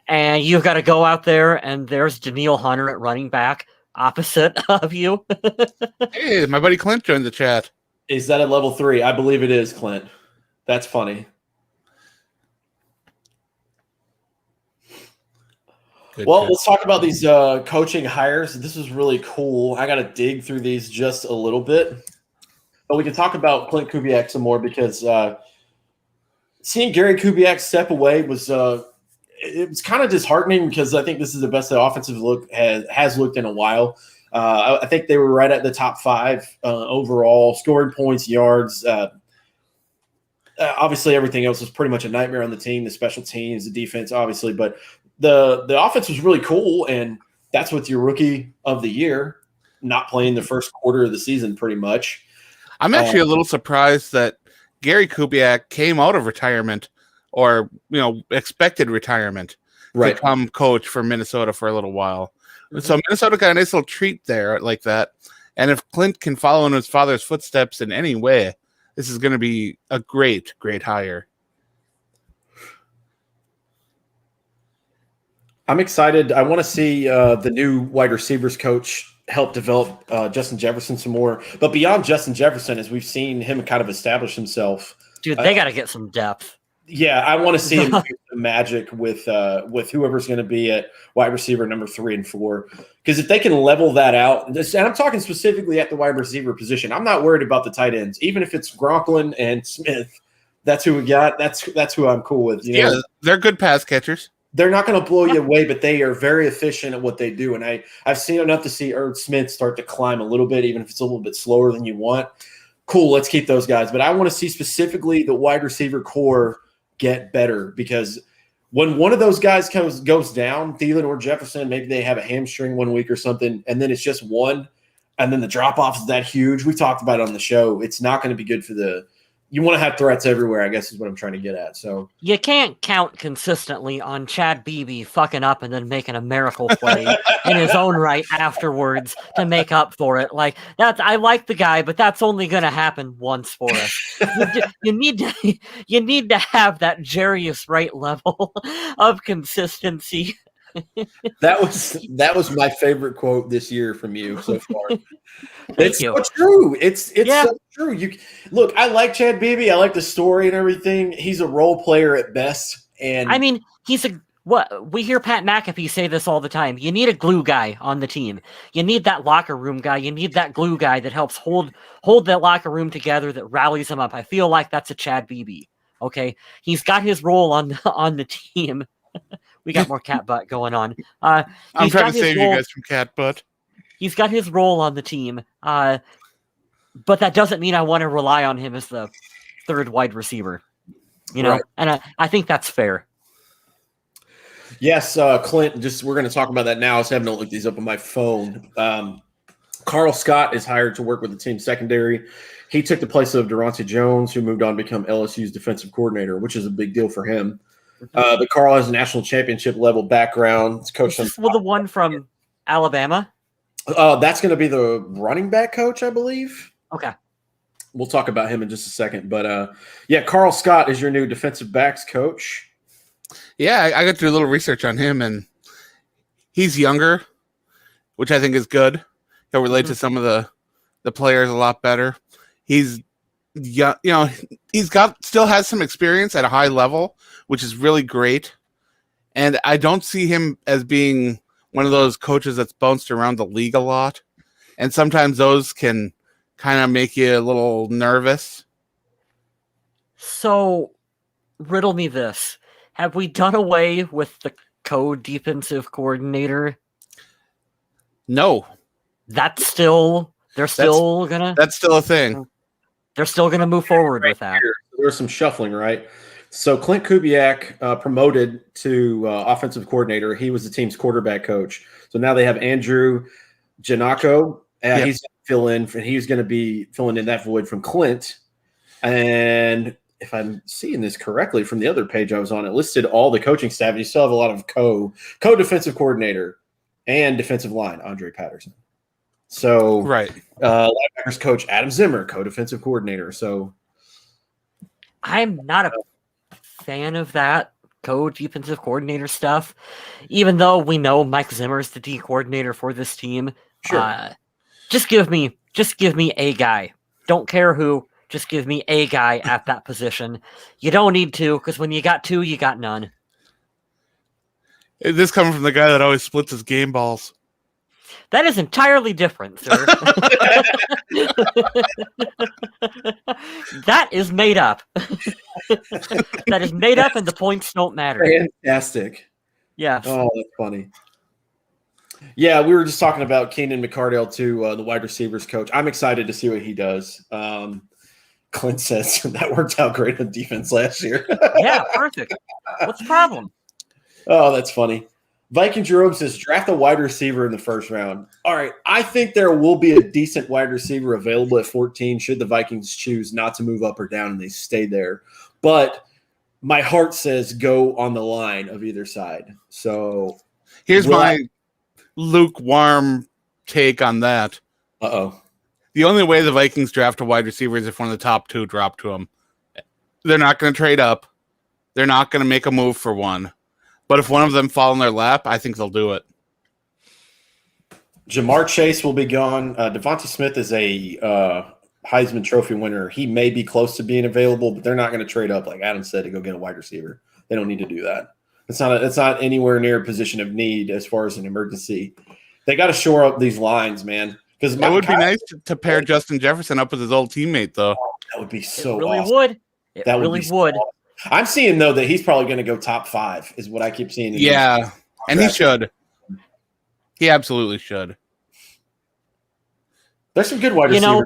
and you've got to go out there and there's Daniil Hunter at running back opposite of you? Hey, my buddy Klint joined the chat. Is that a level 3? I believe it is, Klint. That's funny. Good. Let's talk about these coaching hires. This is really cool. I got to dig through these just a little bit. But we can talk about Klint Kubiak some more because seeing Gary Kubiak step away was it was kind of disheartening because I think this is the best the offensive look has looked in a while. I think they were right at the top 5 overall, scoring points, yards. Obviously, everything else was pretty much a nightmare on the team, the special teams, the defense, obviously. But the offense was really cool, and that's with your rookie of the year not playing the first quarter of the season pretty much. I'm actually a little surprised that Gary Kubiak came out of retirement or, expected retirement to come coach for Minnesota for a little while. Mm-hmm. So Minnesota got a nice little treat there like that. And if Klint can follow in his father's footsteps in any way, this is going to be a great, great hire. I'm excited. I want to see the new wide receivers coach help develop Justin Jefferson some more. But beyond Justin Jefferson, as we've seen him kind of establish himself. Dude, they got to get some depth. Yeah, I want to see him do the magic with whoever's going to be at wide receiver number 3 and 4. Because if they can level that out, and I'm talking specifically at the wide receiver position, I'm not worried about the tight ends. Even if it's Gronklin and Smith, that's who we got. That's who I'm cool with. Yeah, they're good pass catchers. They're not going to blow you away, but they are very efficient at what they do. And I've seen enough to see Irv Smith start to climb a little bit, even if it's a little bit slower than you want. Cool, let's keep those guys. But I want to see specifically the wide receiver core get better, because when one of those guys goes down, Thielen or Jefferson, maybe they have a hamstring one week or something, and then it's just one, and then the drop off is that huge. We talked about it on the show. It's not going to be good for the. You want to have threats everywhere, I guess, is what I'm trying to get at. So you can't count consistently on Chad Beebe fucking up and then making a miracle play in his own right afterwards to make up for it. Like that's, I like the guy, but that's only going to happen once for us. You need to have that Jarius Wright level of consistency. that was my favorite quote this year from you so far. Thank you. So true. It's Yeah. so true. You look, I like Chad Beebe. I like the story and everything. He's a role player at best. And I mean, what we hear Pat McAfee say this all the time. You need a glue guy on the team. You need that locker room guy. You need that glue guy that helps hold that locker room together, that rallies them up. I feel like that's a Chad Beebe. Okay, he's got his role on the team. We got more cat butt going on. I'm trying to save you guys from cat butt. He's got his role on the team, but that doesn't mean I want to rely on him as the third wide receiver. You know, Right. and I think that's fair. yes, Klint, we're going to talk about that now. I was having to look these up on my phone. Carl Scott is hired to work with the team secondary. He took the place of Durante Jones, who moved on to become LSU's defensive coordinator, which is a big deal for him. But Carl has a national championship level background. He's coached Is this the one from Alabama? That's going to be the running back coach, I believe. Okay. We'll talk about him in just a second. But, yeah, Carl Scott is your new defensive backs coach. Yeah, I got to do a little research on him, and he's younger, which I think is good. He'll relate to some of the players a lot better. He's young, still has some experience at a high level, which is really great. And I don't see him as being one of those coaches that's bounced around the league a lot. And sometimes those can kind of make you a little nervous. So, riddle me this. Have we done away with the co-defensive coordinator? No. That's still they're still gonna That's still a thing. they're still gonna move forward with that. There was some shuffling, right? So Klint Kubiak promoted to offensive coordinator. He was the team's quarterback coach. So now they have Andrew Janako. Yep. He's going to fill in. He's going to be filling in that void from Klint. And if I'm seeing this correctly from the other page I was on, it listed all the coaching staff. And you still have a lot of co-defensive coordinator and defensive line, Andre Patterson. So Right. Linebackers coach Adam Zimmer, co-defensive coordinator. So I'm not a fan of that co-defensive coordinator stuff, even though we know Mike Zimmer is the D coordinator for this team. Sure. Just give me a guy. Don't care who. Just give me a guy at that position. You don't need two, because when you got two, you got none. This coming from the guy that always splits his game balls. That is entirely different, sir. That is made up. That is made up, and the points don't matter. fantastic. Yeah. Oh, that's funny. Yeah, we were just talking about Keenan McCardell too, the wide receivers coach. I'm excited to see what he does. Klint says that worked out great on defense last year. Yeah, perfect. What's the problem? Oh, that's funny. Viking Jerome says draft a wide receiver in the first round. All right, I think there will be a decent wide receiver available at 14 should the Vikings choose not to move up or down and they stay there. But my heart says go on the line of either side. So Here's my lukewarm take on that. Uh-oh. The only way the Vikings draft a wide receiver is if one of the top two drop to them. They're not going to trade up. They're not going to make a move for one. But if one of them fall in their lap, I think they'll do it. Jamar Chase will be gone. Devontae Smith is a Heisman Trophy winner. He may be close to being available, but they're not going to trade up, like Adam said, to go get a wide receiver. They don't need to do that. It's not anywhere near a position of need as far as an emergency. They got to shore up these lines, man. Because It would be nice to pair Justin Jefferson up with his old teammate, though. That would be so It really awesome. would. It That really be so would. awesome. I'm seeing, though, that he's probably going to go top 5 is what I keep seeing. Yeah, and he should. He absolutely should. There's some good wide receivers.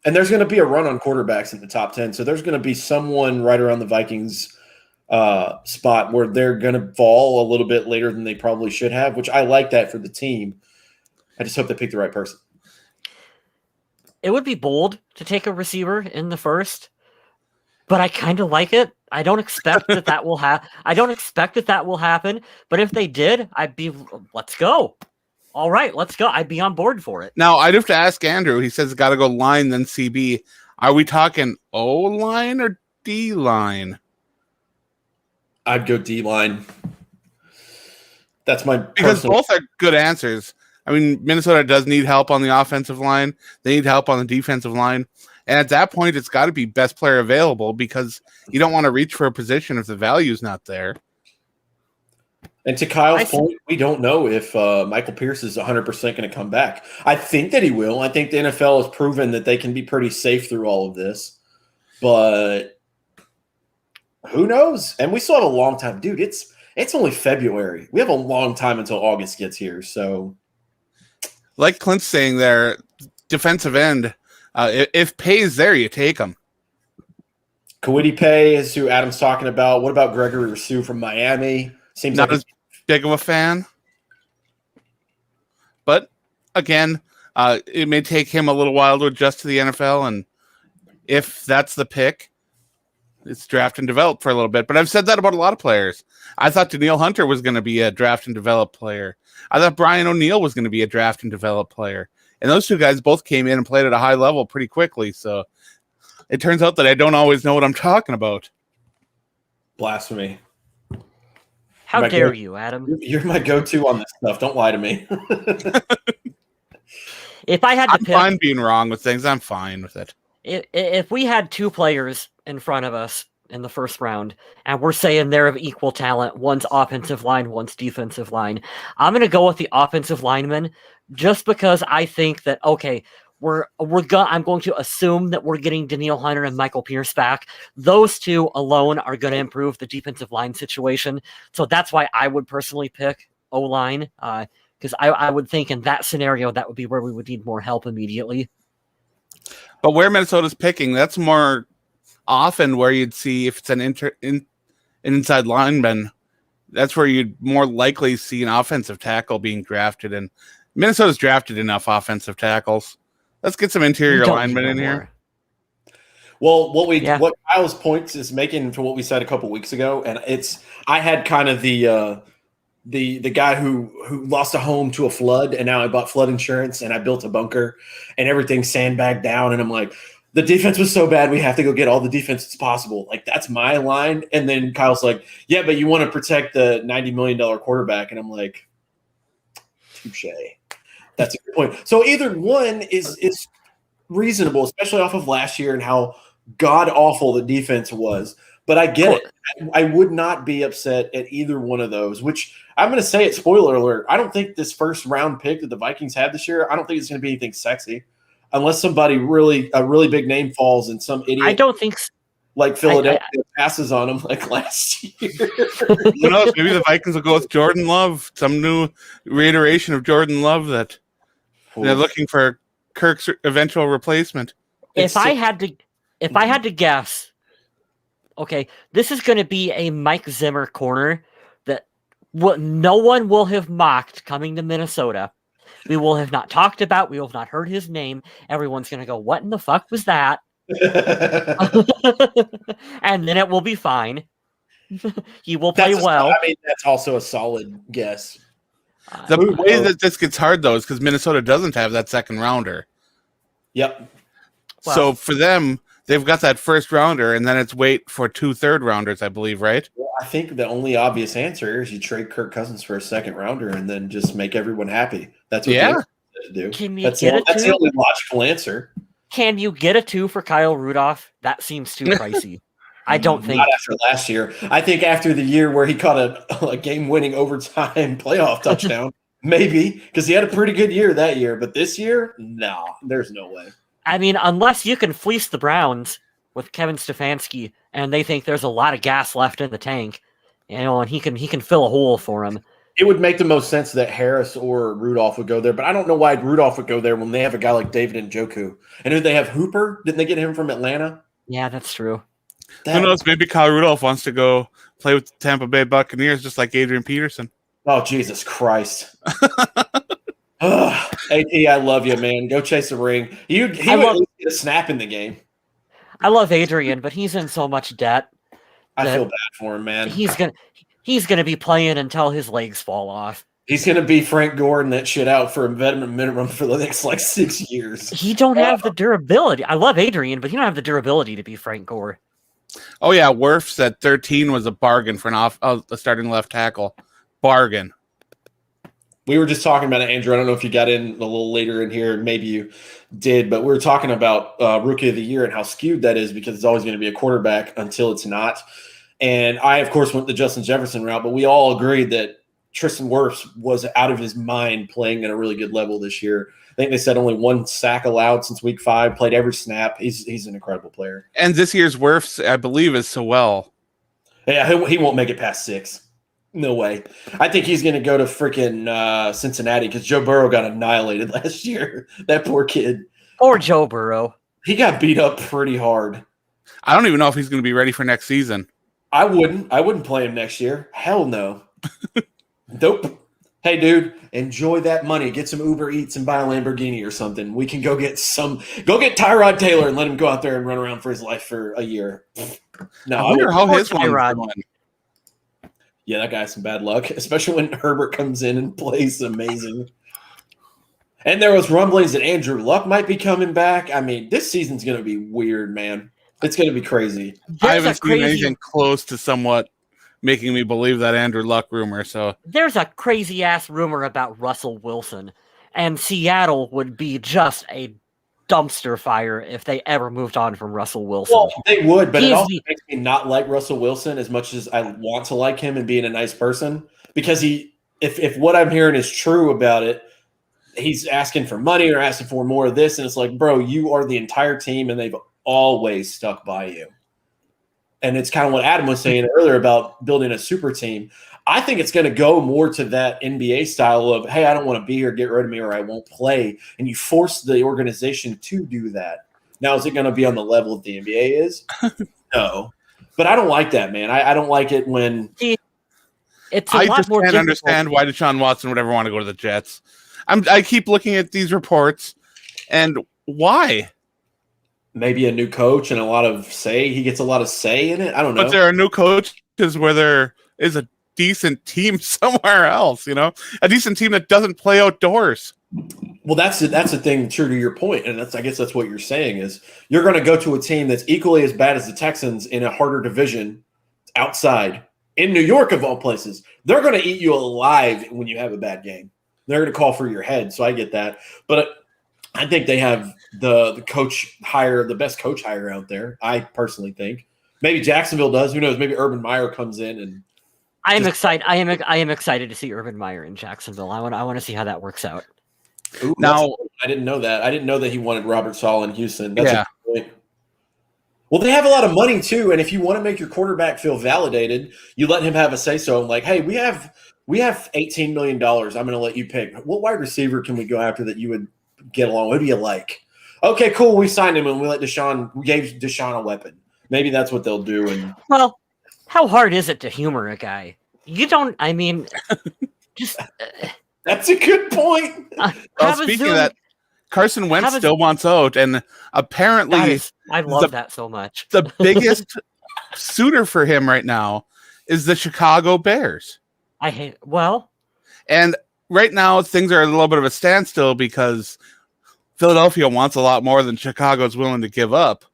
And there's going to be a run on quarterbacks in the top 10. So there's going to be someone right around the Vikings spot where they're going to fall a little bit later than they probably should have, which I like that for the team. I just hope they pick the right person. it would be bold to take a receiver in the first, but I kind of like it. I don't expect that will happen. I don't expect that will happen. But if they did, let's go. All right, let's go. I'd be on board for it. Now, I'd have to ask Andrew. He says it's got to go line, then CB. Are we talking O-line or D-line? I'd go D-line. That's my Because both are good answers. I mean, Minnesota does need help on the offensive line. They need help on the defensive line. And at that point, it's got to be best player available because you don't want to reach for a position if the value's not there. And to Kyle's point, we don't know if Michael Pierce is 100% going to come back. I think that he will. I think the NFL has proven that they can be pretty safe through all of this. But who knows? And we still have a long time. Dude, it's only February. We have a long time until August gets here. So, like Klint's saying there, defensive end, if pay is there, you take them. Kwity Paye is who Adam's talking about. What about Gregory Rousseau from Miami? Seems not like as big of a fan. But, again, it may take him a little while to adjust to the NFL. And if that's the pick, it's draft and develop for a little bit. But I've said that about a lot of players. I thought Danielle Hunter was going to be a draft and develop player. I thought Brian O'Neill was going to be a draft and develop player. And those two guys both came in and played at a high level pretty quickly. So it turns out that I don't always know what I'm talking about. Blasphemy. How dare you, Adam? You're my go-to on this stuff. Don't lie to me. If I had to pick, I'm fine being wrong with things. I'm fine with it. If we had two players in front of us in the first round, and we're saying they're of equal talent, one's offensive line, one's defensive line, I'm going to go with the offensive lineman just because I think that, okay, I'm going to assume that we're getting Danielle Hunter and Michael Pierce back. Those two alone are going to improve the defensive line situation. So that's why I would personally pick O-line, because I would think in that scenario, that would be where we would need more help immediately. But where Minnesota's picking, that's more often where you'd see if it's an inside lineman, that's where you'd more likely see an offensive tackle being drafted. And Minnesota's drafted enough offensive tackles. Let's get some interior linemen in here. Well, what Kyle's points is making for what we said a couple weeks ago, and I had kind of the guy who lost a home to a flood, and now I bought flood insurance, and I built a bunker, and everything's sandbagged down, and I'm like, the defense was so bad, we have to go get all the defense that's possible. Like, that's my line. And then Kyle's like, yeah, but you want to protect the $90 million quarterback, and I'm like, touche. That's a good point. So either one is reasonable, especially off of last year and how god-awful the defense was. But I get it. I would not be upset at either one of those, which I'm going to say it, spoiler alert, I don't think this first-round pick that the Vikings had this year, I don't think it's going to be anything sexy unless somebody a really big name falls and some idiot. I don't think so. Like Philadelphia passes on them like last year. Who knows? Maybe the Vikings will go with Jordan Love, some new reiteration of Jordan Love that they're looking for Kirk's eventual replacement. If I had to guess, okay, this is going to be a Mike Zimmer corner that no one will have mocked coming to Minnesota. We will have not talked about. We will have not heard his name. Everyone's going to go, what in the fuck was that? And then it will be fine. He will play well. I mean, that's also a solid guess. The way that this gets hard, though, is because Minnesota doesn't have that second rounder. Yep. So for them, they've got that first rounder, and then it's wait for 2 third-rounders, I believe, right? Well, I think the only obvious answer is you trade Kirk Cousins for a second rounder and then just make everyone happy. That's what to do. That's the only logical answer. Can you get a 2 for Kyle Rudolph? That seems too pricey. I don't think. Not after last year. I think after the year where he caught a game-winning overtime playoff touchdown, maybe, because he had a pretty good year that year. But this year, no, there's no way. I mean, unless you can fleece the Browns with Kevin Stefanski, and they think there's a lot of gas left in the tank, and he can fill a hole for them. It would make the most sense that Harris or Rudolph would go there, but I don't know why Rudolph would go there when they have a guy like David Njoku. And did they have Hooper? Didn't they get him from Atlanta? Yeah, that's true. Who knows? Maybe Kyle Rudolph wants to go play with the Tampa Bay Buccaneers just like Adrian Peterson. Oh, Jesus Christ. AT, I love you, man. Go chase a ring. He would at least get a snap in the game. I love Adrian, but he's in so much debt. I feel bad for him, man. He's gonna be playing until his legs fall off. He's gonna be Frank Gordon that shit out for a veteran minimum for the next 6 years. He don't have the durability. I love Adrian, but he don't have the durability to be Frank Gore. Oh yeah, Wirfs at 13 was a bargain for a starting left tackle. Bargain. We were just talking about it, Andrew. I don't know if you got in a little later in here. Maybe you did, but we were talking about Rookie of the Year and how skewed that is because it's always going to be a quarterback until it's not. And I, of course, went the Justin Jefferson route, but we all agreed that Tristan Wirfs was out of his mind playing at a really good level this year. I think they said only 1 sack allowed since week 5, played every snap. He's an incredible player. And this year's Wirfs, I believe, is Sewell. Yeah, he won't make it past 6. No way. I think he's going to go to freaking Cincinnati because Joe Burrow got annihilated last year. That poor kid. Or Joe Burrow. He got beat up pretty hard. I don't even know if he's going to be ready for next season. I wouldn't play him next year. Hell no. Nope. Hey, dude, enjoy that money. Get some Uber Eats and buy a Lamborghini or something. We can go get Tyrod Taylor and let him go out there and run around for his life for a year. No, I wonder how his one's Tyrod. going. Yeah, that guy has some bad luck, especially when Herbert comes in and plays amazing. And there was rumblings that Andrew Luck might be coming back. I mean, this season's going to be weird, man. It's going to be crazy. I haven't seen anything close to somewhat making me believe that Andrew Luck rumor. So there's a crazy-ass rumor about Russell Wilson, and Seattle would be just a dumpster fire if they ever moved on from Russell Wilson. Well, they would, but it also makes me not like Russell Wilson as much as I want to like him and being a nice person because if what I'm hearing is true about it, he's asking for money or asking for more of this, and it's like, bro, you are the entire team, and they've always stuck by you. And it's kind of what Adam was saying earlier about building a super team. I think it's going to go more to that NBA style of, hey, I don't want to be here, get rid of me, or I won't play. And you force the organization to do that. Now, is it going to be on the level that the NBA is? No. But I don't like that, man. I don't like it when I just can't understand why Deshaun Watson would ever want to go to the Jets. I keep looking at these reports, and why? Maybe a new coach and a lot of say. He gets a lot of say in it. I don't know. But there are new coaches where there is a decent team somewhere else, a decent team that doesn't play outdoors. Well, that's the thing, true to your point, and I guess that's what you're saying is you're going to go to a team that's equally as bad as the Texans in a harder division outside in New York of all places. They're going to eat you alive when you have a bad game. They're going to call for your head, so I get that. But I think they have the best coach hire out there. I personally think maybe Jacksonville does. Who knows? Maybe Urban Meyer comes in and. I am excited. I am excited to see Urban Meyer in Jacksonville. I want to see how that works out. Ooh, now I didn't know that. I didn't know that he wanted Robert Saleh in Houston. That's a good point. Well, they have a lot of money too, and if you want to make your quarterback feel validated, you let him have a say so. Like, hey, we have $18 million. I'm going to let you pick. What wide receiver can we go after that you would get along? Who do you like? Okay, cool. We signed him and we gave Deshaun a weapon. Maybe that's what they'll do. And well, how hard is it to humor a guy? You don't. I mean, just. That's a good point. Speaking of that, Carson Wentz still wants out, and apparently, I love that so much. The biggest suitor for him right now is the Chicago Bears. And right now things are a little bit of a standstill because Philadelphia wants a lot more than Chicago's willing to give up.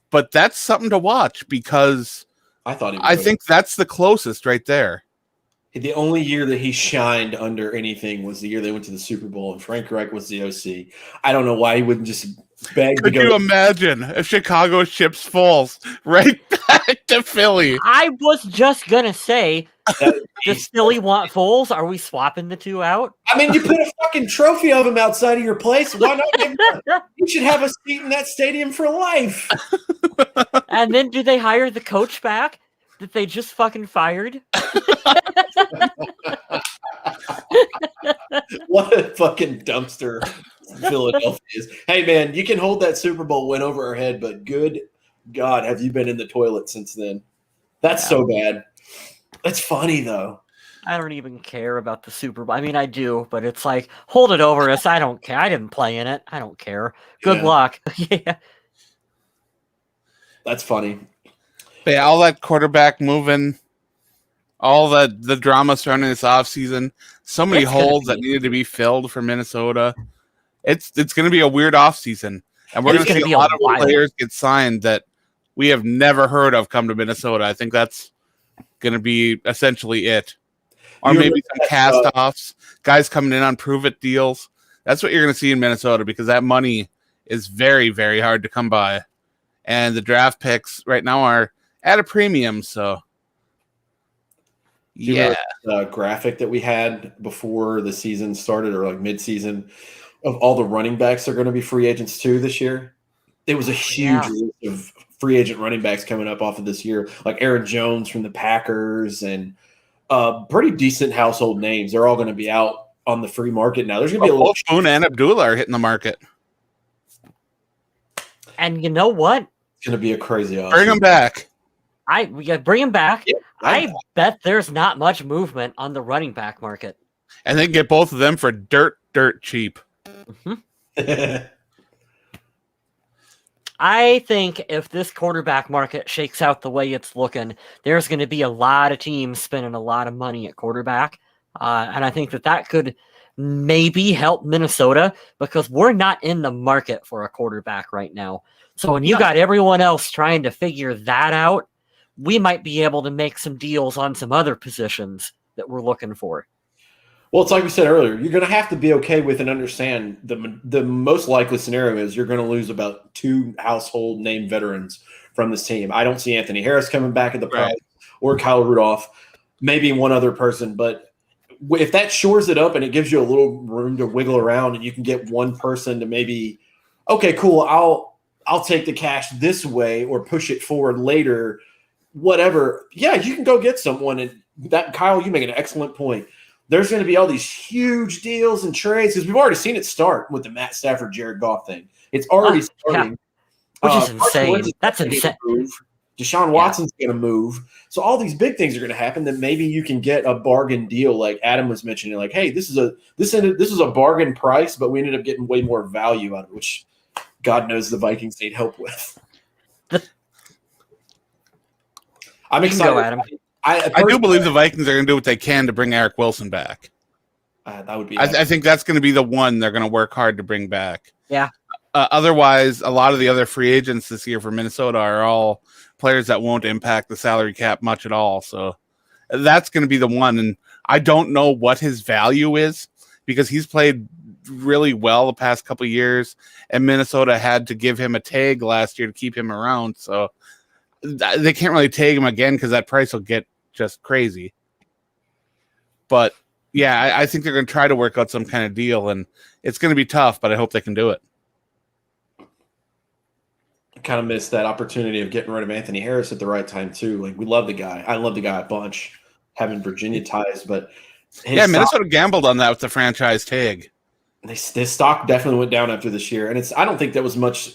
But that's something to watch because I think that's the closest right there. The only year that he shined under anything was the year they went to the Super Bowl, and Frank Reich was the OC. I don't know why he wouldn't just beg to go. Could you imagine if Chicago ships Foles right back to Philly? I was just going to say, does Philly want Foles? Are we swapping the two out? I mean, you put a fucking trophy of him outside of your place. Why not? You should have a seat in that stadium for life. And then do they hire the coach back that they just fucking fired? What a fucking dumpster Philadelphia is. Hey, man, you can hold that Super Bowl win over our head, but good God, have you been in the toilet since then? That's so bad. That's funny, though. I don't even care about the Super Bowl. I mean, I do, but it's like, hold it over us. I don't care. I didn't play in it. I don't care. Good Yeah. luck. Yeah. That's funny. But yeah, all that quarterback moving, all the drama surrounding this offseason, so many It's gonna holes that be- needed to be filled for Minnesota. It's going to be a weird offseason, and we're It's going to gonna see be a a lot of while. players get signed that we have never heard of come to Minnesota. I think that's going to be essentially it. Or You maybe remember some cast-offs, guys coming in on prove-it deals. That's what you're going to see in Minnesota because that money is very, very hard to come by. And the draft picks right now are at a premium, so Do you yeah. remember the graphic that we had before the season started or like mid-season of all the running backs that are going to be free agents too this year? It was a huge list of free agent running backs coming up off of this year, like Aaron Jones from the Packers and pretty decent household names. They're all going to be out on the free market now. There's going to be a little Boone and Abdullah are hitting the market. And you know what? It's going to be a crazy offseason. Bring them back. We gotta bring him back. Yeah, I bet there's not much movement on the running back market. And then get both of them for dirt cheap. Mm-hmm. I think if this quarterback market shakes out the way it's looking, there's going to be a lot of teams spending a lot of money at quarterback. And I think that could maybe help Minnesota because we're not in the market for a quarterback right now. So when you got everyone else trying to figure that out, we might be able to make some deals on some other positions that we're looking for. Well, it's like we said earlier, you're going to have to be okay with and understand the most likely scenario is you're going to lose about 2 household name veterans from this team. I don't see Anthony Harris coming back at the price or Kyle Rudolph, maybe one other person. But if that shores it up and it gives you a little room to wiggle around and you can get one person to maybe, okay, cool, I'll take the cash this way or push it forward later, whatever. Yeah, you can go get someone. And that, Kyle, you make an excellent point. There's going to be all these huge deals and trades because we've already seen it start with the Matt Stafford, Jared Goff thing. It's already starting. Which is insane. That's insane. Deshaun Watson's going to move. So all these big things are going to happen that maybe you can get a bargain deal like Adam was mentioning. Like, hey, this is a bargain price, but we ended up getting way more value out of it, which God knows the Vikings need help with. I'm excited. Go, Adam. I do believe the Vikings are going to do what they can to bring Eric Wilson back. That would be. I think that's going to be the one they're going to work hard to bring back. Yeah. Otherwise, a lot of the other free agents this year for Minnesota are all players that won't impact the salary cap much at all. So that's going to be the one. And I don't know what his value is because he's played really well the past couple of years, and Minnesota had to give him a tag last year to keep him around. So they can't really tag him again because that price will get just crazy. But yeah, I think they're going to try to work out some kind of deal, and it's going to be tough, but I hope they can do it. I kind of missed that opportunity of getting rid of Anthony Harris at the right time too. Like, we love the guy. I love the guy a bunch, having Virginia ties, but Minnesota gambled on that with the franchise tag. His stock definitely went down after this year, and I don't think that was much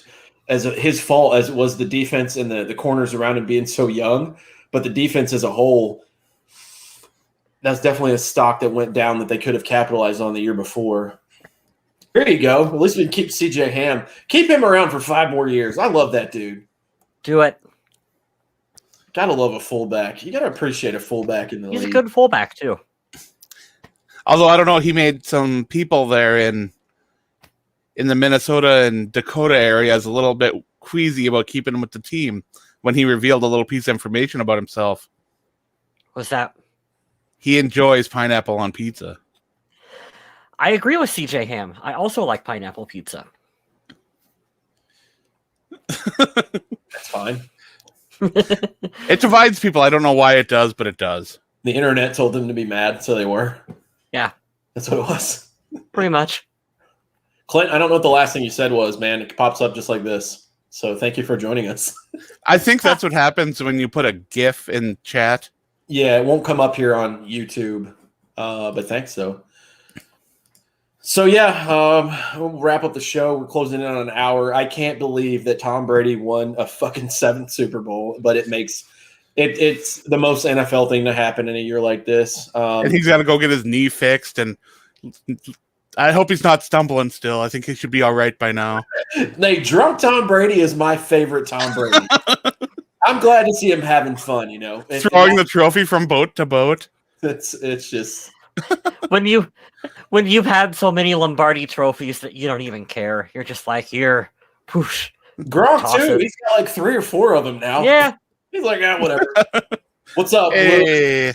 as his fault as it was the defense and the corners around him being so young. But the defense as a whole, that's definitely a stock that went down that they could have capitalized on the year before. Here you go. At least we can keep CJ Ham. Keep him around for 5 more years. I love that dude. Do it. Gotta love a fullback. You gotta appreciate a fullback in the league. He's a good fullback too. Although I don't know, he made some people there in the Minnesota and Dakota areas a little bit queasy about keeping him with the team when he revealed a little piece of information about himself. What's that? He enjoys pineapple on pizza. I agree with CJ Ham. I also like pineapple pizza. That's fine. It divides people. I don't know why it does, but it does. The internet told them to be mad, so they were. Yeah. That's what it was. Pretty much. Klint, I don't know what the last thing you said was, man. It pops up just like this. So thank you for joining us. I think that's what happens when you put a GIF in chat. Yeah, it won't come up here on YouTube, but thanks, though. So, yeah, we'll wrap up the show. We're closing in on an hour. I can't believe that Tom Brady won a fucking 7th Super Bowl, but it It's the most NFL thing to happen in a year like this. And he's got to go get his knee fixed, and I hope he's not stumbling still. I think he should be all right by now. Drunk Tom Brady is my favorite Tom Brady. I'm glad to see him having fun, Throwing the trophy from boat to boat. It's just when you've had so many Lombardi trophies that you don't even care. You're just like, here, whoosh. Gronk too. He's got like 3 or 4 of them now. Yeah. He's like, whatever. What's up, Hey.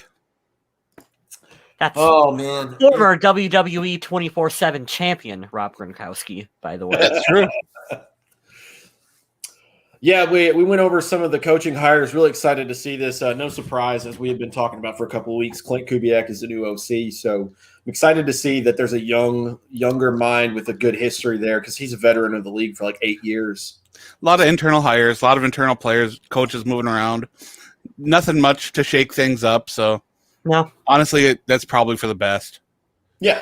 That's man. former WWE 24/7 champion Rob Gronkowski, by the way. That's true. Yeah, we went over some of the coaching hires. Really excited to see this. No surprise, as we have been talking about for a couple of weeks, Klint Kubiak is the new OC. So I'm excited to see that there's a younger mind with a good history there because he's a veteran of the league for like 8 years. A lot of internal hires, a lot of internal players, coaches moving around. Nothing much to shake things up. So, no, honestly, that's probably for the best. Yeah.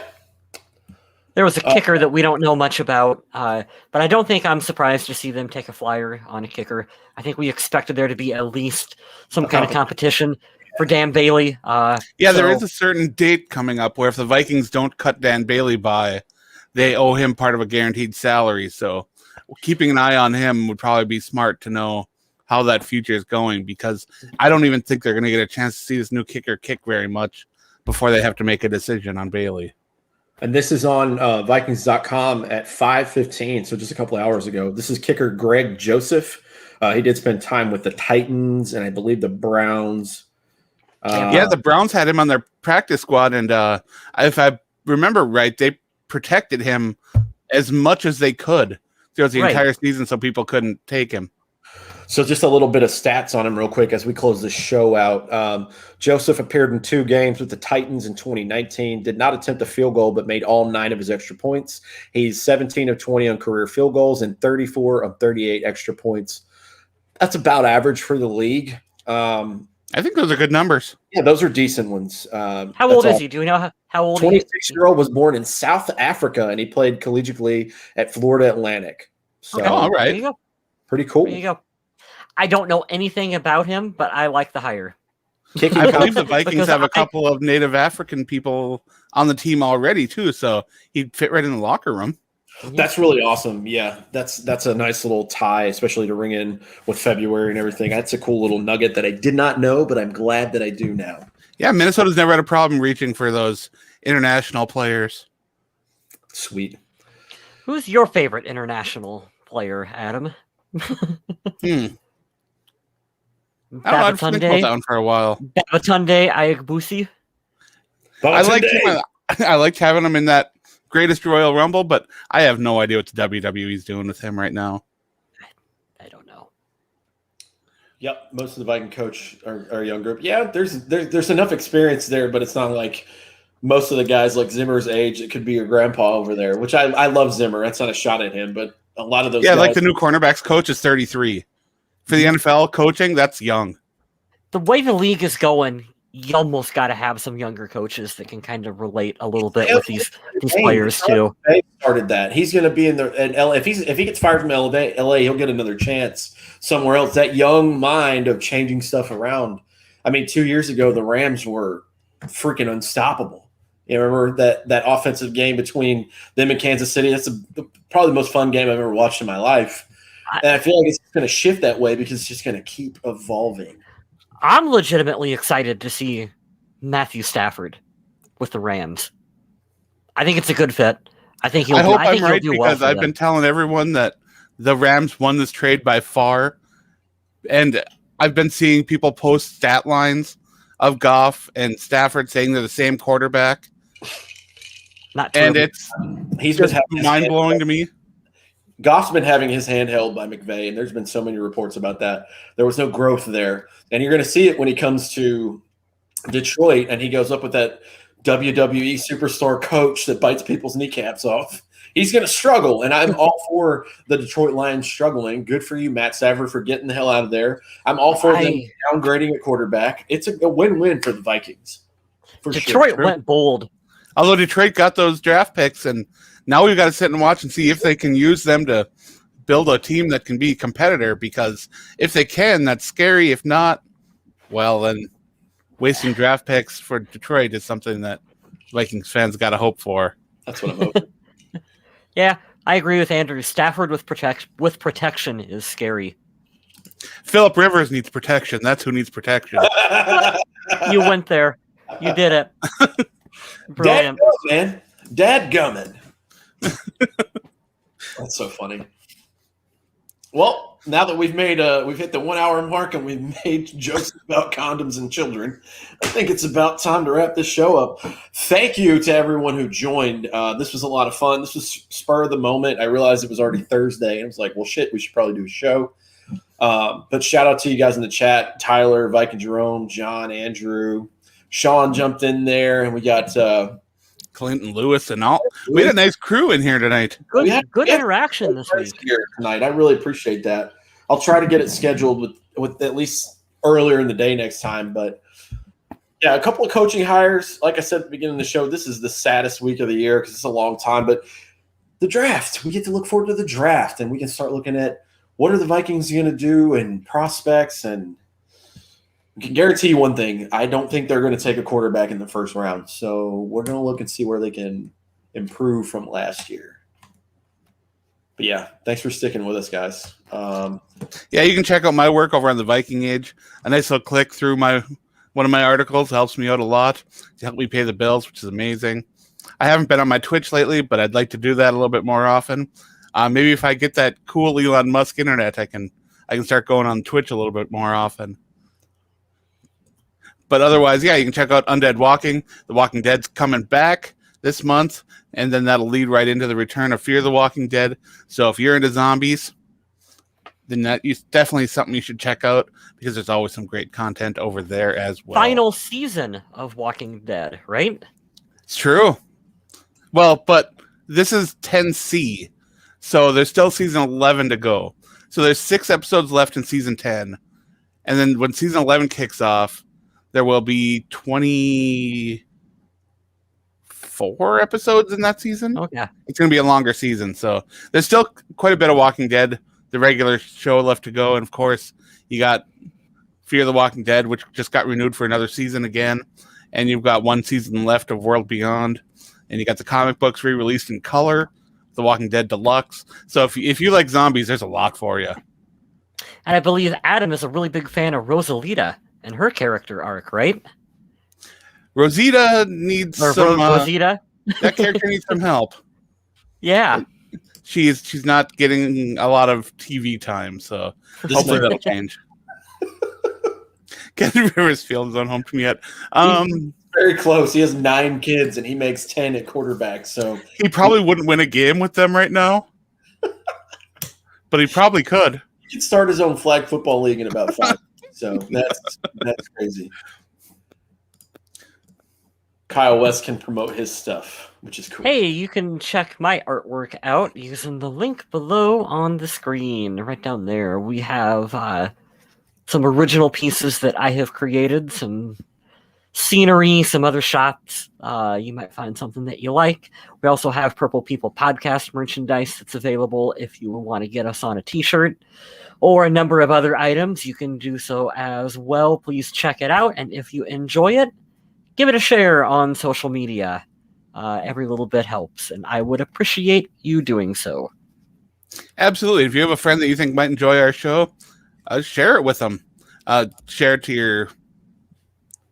There was a kicker that we don't know much about, but I don't think I'm surprised to see them take a flyer on a kicker. I think we expected there to be at least some kind of competition for Dan Bailey. There is a certain date coming up where if the Vikings don't cut Dan Bailey by, they owe him part of a guaranteed salary. So keeping an eye on him would probably be smart to know how that future is going, because I don't even think they're going to get a chance to see this new kicker kick very much before they have to make a decision on Bailey. And this is on Vikings.com at 5:15, so just a couple of hours ago. This is kicker Greg Joseph. He did spend time with the Titans and I believe the Browns. The Browns had him on their practice squad, and if I remember right, they protected him as much as they could throughout the entire season so people couldn't take him. So just a little bit of stats on him real quick as we close the show out. Joseph appeared in 2 games with the Titans in 2019, did not attempt a field goal, but made all 9 of his extra points. He's 17 of 20 on career field goals and 34 of 38 extra points. That's about average for the league. I think those are good numbers. Yeah, those are decent ones. How old is he? Do we know how old he is? 26-year-old was born in South Africa, and he played collegiately at Florida Atlantic. So, all right. There you go. Pretty cool. There you go. I don't know anything about him, but I like the hire. I believe the Vikings have a couple of native African people on the team already, too, so he'd fit right in the locker room. That's really awesome. Yeah, that's a nice little tie, especially to ring in with February and everything. That's a cool little nugget that I did not know, but I'm glad that I do now. Yeah, Minnesota's never had a problem reaching for those international players. Sweet. Who's your favorite international player, Adam? I've been about that one for a while. Babatunde Ayagbusi. I liked having him in that Greatest Royal Rumble, but I have no idea what the WWE's doing with him right now. I don't know. Yep, most of the Viking coach are younger. Yeah, there's enough experience there, but it's not like most of the guys like Zimmer's age. It could be your grandpa over there, which I love Zimmer. That's not a shot at him, but a lot of those guys, like the new cornerbacks coach is 33. For the NFL coaching, that's young. The way the league is going, you almost got to have some younger coaches that can kind of relate a little bit with these players too. They started that. He's going to be in LA. If he gets fired from LA, he'll get another chance somewhere else. That young mind of changing stuff around. I mean, 2 years ago, the Rams were freaking unstoppable. You remember that offensive game between them and Kansas City? That's probably the most fun game I've ever watched in my life. And I feel like it's going to shift that way because it's just going to keep evolving. I'm legitimately excited to see Matthew Stafford with the Rams. I think it's a good fit. I think he'll. I hope I'm he'll right do well because I've been telling everyone that the Rams won this trade by far, and I've been seeing people post stat lines of Goff and Stafford saying they're the same quarterback. Not true. And he's just mind blowing to me. Goff's been having his hand held by McVay, and there's been so many reports about that. There was no growth there. And you're going to see it when he comes to Detroit and he goes up with that WWE superstar coach that bites people's kneecaps off. He's going to struggle, and I'm all for the Detroit Lions struggling. Good for you, Matt Stafford, for getting the hell out of there. I'm all for them downgrading at quarterback. It's a win-win for the Vikings. Detroit went bold. Although Detroit got those draft picks, and now we've got to sit and watch and see if they can use them to build a team that can be a competitor, because if they can, that's scary. If not, Well, then wasting draft picks for Detroit is something that Vikings fans got to hope for. That's what I'm hoping. Yeah, I agree with Andrew. Stafford with protection is scary. Phillip Rivers needs protection. That's who needs protection. You went there. You did it. Brilliant. Man. Dadgummit. That's so funny. Well, now that we've hit the 1 hour mark and we've made jokes about condoms and children, I think it's about time to wrap this show up. Thank you to everyone who joined. This was a lot of fun. This was spur of the moment. I realized it was already Thursday, and I was like, well, shit, we should probably do a show. But shout out to you guys in the chat. Tyler, Viking Jerome, John, Andrew, Sean jumped in there, and we got Klint and Lewis and all. We had a nice crew in here tonight. Good interaction this week. Here tonight. I really appreciate that. I'll try to get it scheduled with at least earlier in the day next time. But yeah, a couple of coaching hires. Like I said at the beginning of the show, this is the saddest week of the year because it's a long time. But the draft, we get to look forward to the draft, and we can start looking at what are the Vikings going to do and prospects. And we can guarantee you one thing. I don't think they're going to take a quarterback in the first round. So we're going to look and see where they can improve from last year. But yeah, thanks for sticking with us, guys. Yeah, you can check out my work over on the Viking Age. A nice little click through one of my articles helps me out a lot to help me pay the bills, which is amazing. I haven't been on my Twitch lately, but I'd like to do that a little bit more often. Maybe if I get that cool Elon Musk internet, I can start going on Twitch a little bit more often. But otherwise, yeah, you can check out Undead Walking. The Walking Dead's coming back this month, and then that'll lead right into the return of Fear the Walking Dead. So if you're into zombies, then that is definitely something you should check out because there's always some great content over there as well. Final season of Walking Dead, right? It's true. Well, but this is 10C, so there's still season 11 to go. So there's 6 episodes left in season 10, and then when season 11 kicks off, there will be 24 episodes in that season. Oh, yeah. It's going to be a longer season, so there's still quite a bit of Walking Dead, the regular show left to go, and of course, you got Fear the Walking Dead, which just got renewed for another season again, and you've got 1 season left of World Beyond, and you got the comic books re-released in color, The Walking Dead Deluxe. So if you like zombies, there's a lot for you. And I believe Adam is a really big fan of Rosalita and her character arc, right? Rosita needs some. Rosita. That character needs some help. Yeah. She's not getting a lot of TV time, so hopefully that'll change. Ken Rivers Field is on home team yet. Very close. He has 9 kids and he makes 10 at quarterback. So he probably wouldn't win a game with them right now, but he probably could. He could start his own flag football league in about 5. So that's crazy. Kyle West can promote his stuff, which is cool. Hey, you can check my artwork out using the link below on the screen. Right down there, we have some original pieces that I have created, some scenery, some other shots. You might find something that you like. We also have Purple People podcast merchandise that's available if you want to get us on a t-shirt or a number of other items. You can do so as well. Please check it out. And if you enjoy it, give it a share on social media. Every little bit helps, and I would appreciate you doing so. Absolutely. If you have a friend that you think might enjoy our show, share it with them. Share it to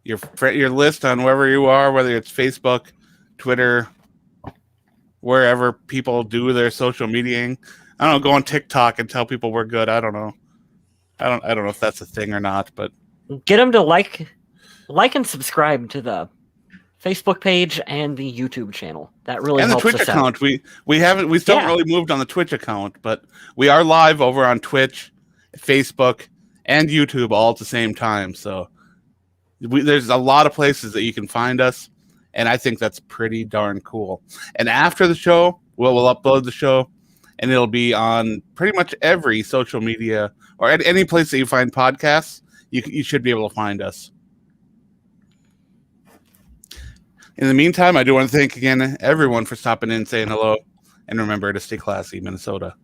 your list on wherever you are, whether it's Facebook, Twitter, wherever people do their social mediaing. I don't know, go on TikTok and tell people we're good. I don't know. I don't know if that's a thing or not, but get them to like and subscribe to the Facebook page and the YouTube channel. That really helps us out. And the Twitch account. We still haven't really moved on the Twitch account, but we are live over on Twitch, Facebook, and YouTube all at the same time. So there's a lot of places that you can find us, and I think that's pretty darn cool. And after the show, we'll upload the show, and it'll be on pretty much every social media or at any place that you find podcasts. You should be able to find us. In the meantime, I do want to thank again everyone for stopping in, saying hello, and remember to stay classy, Minnesota.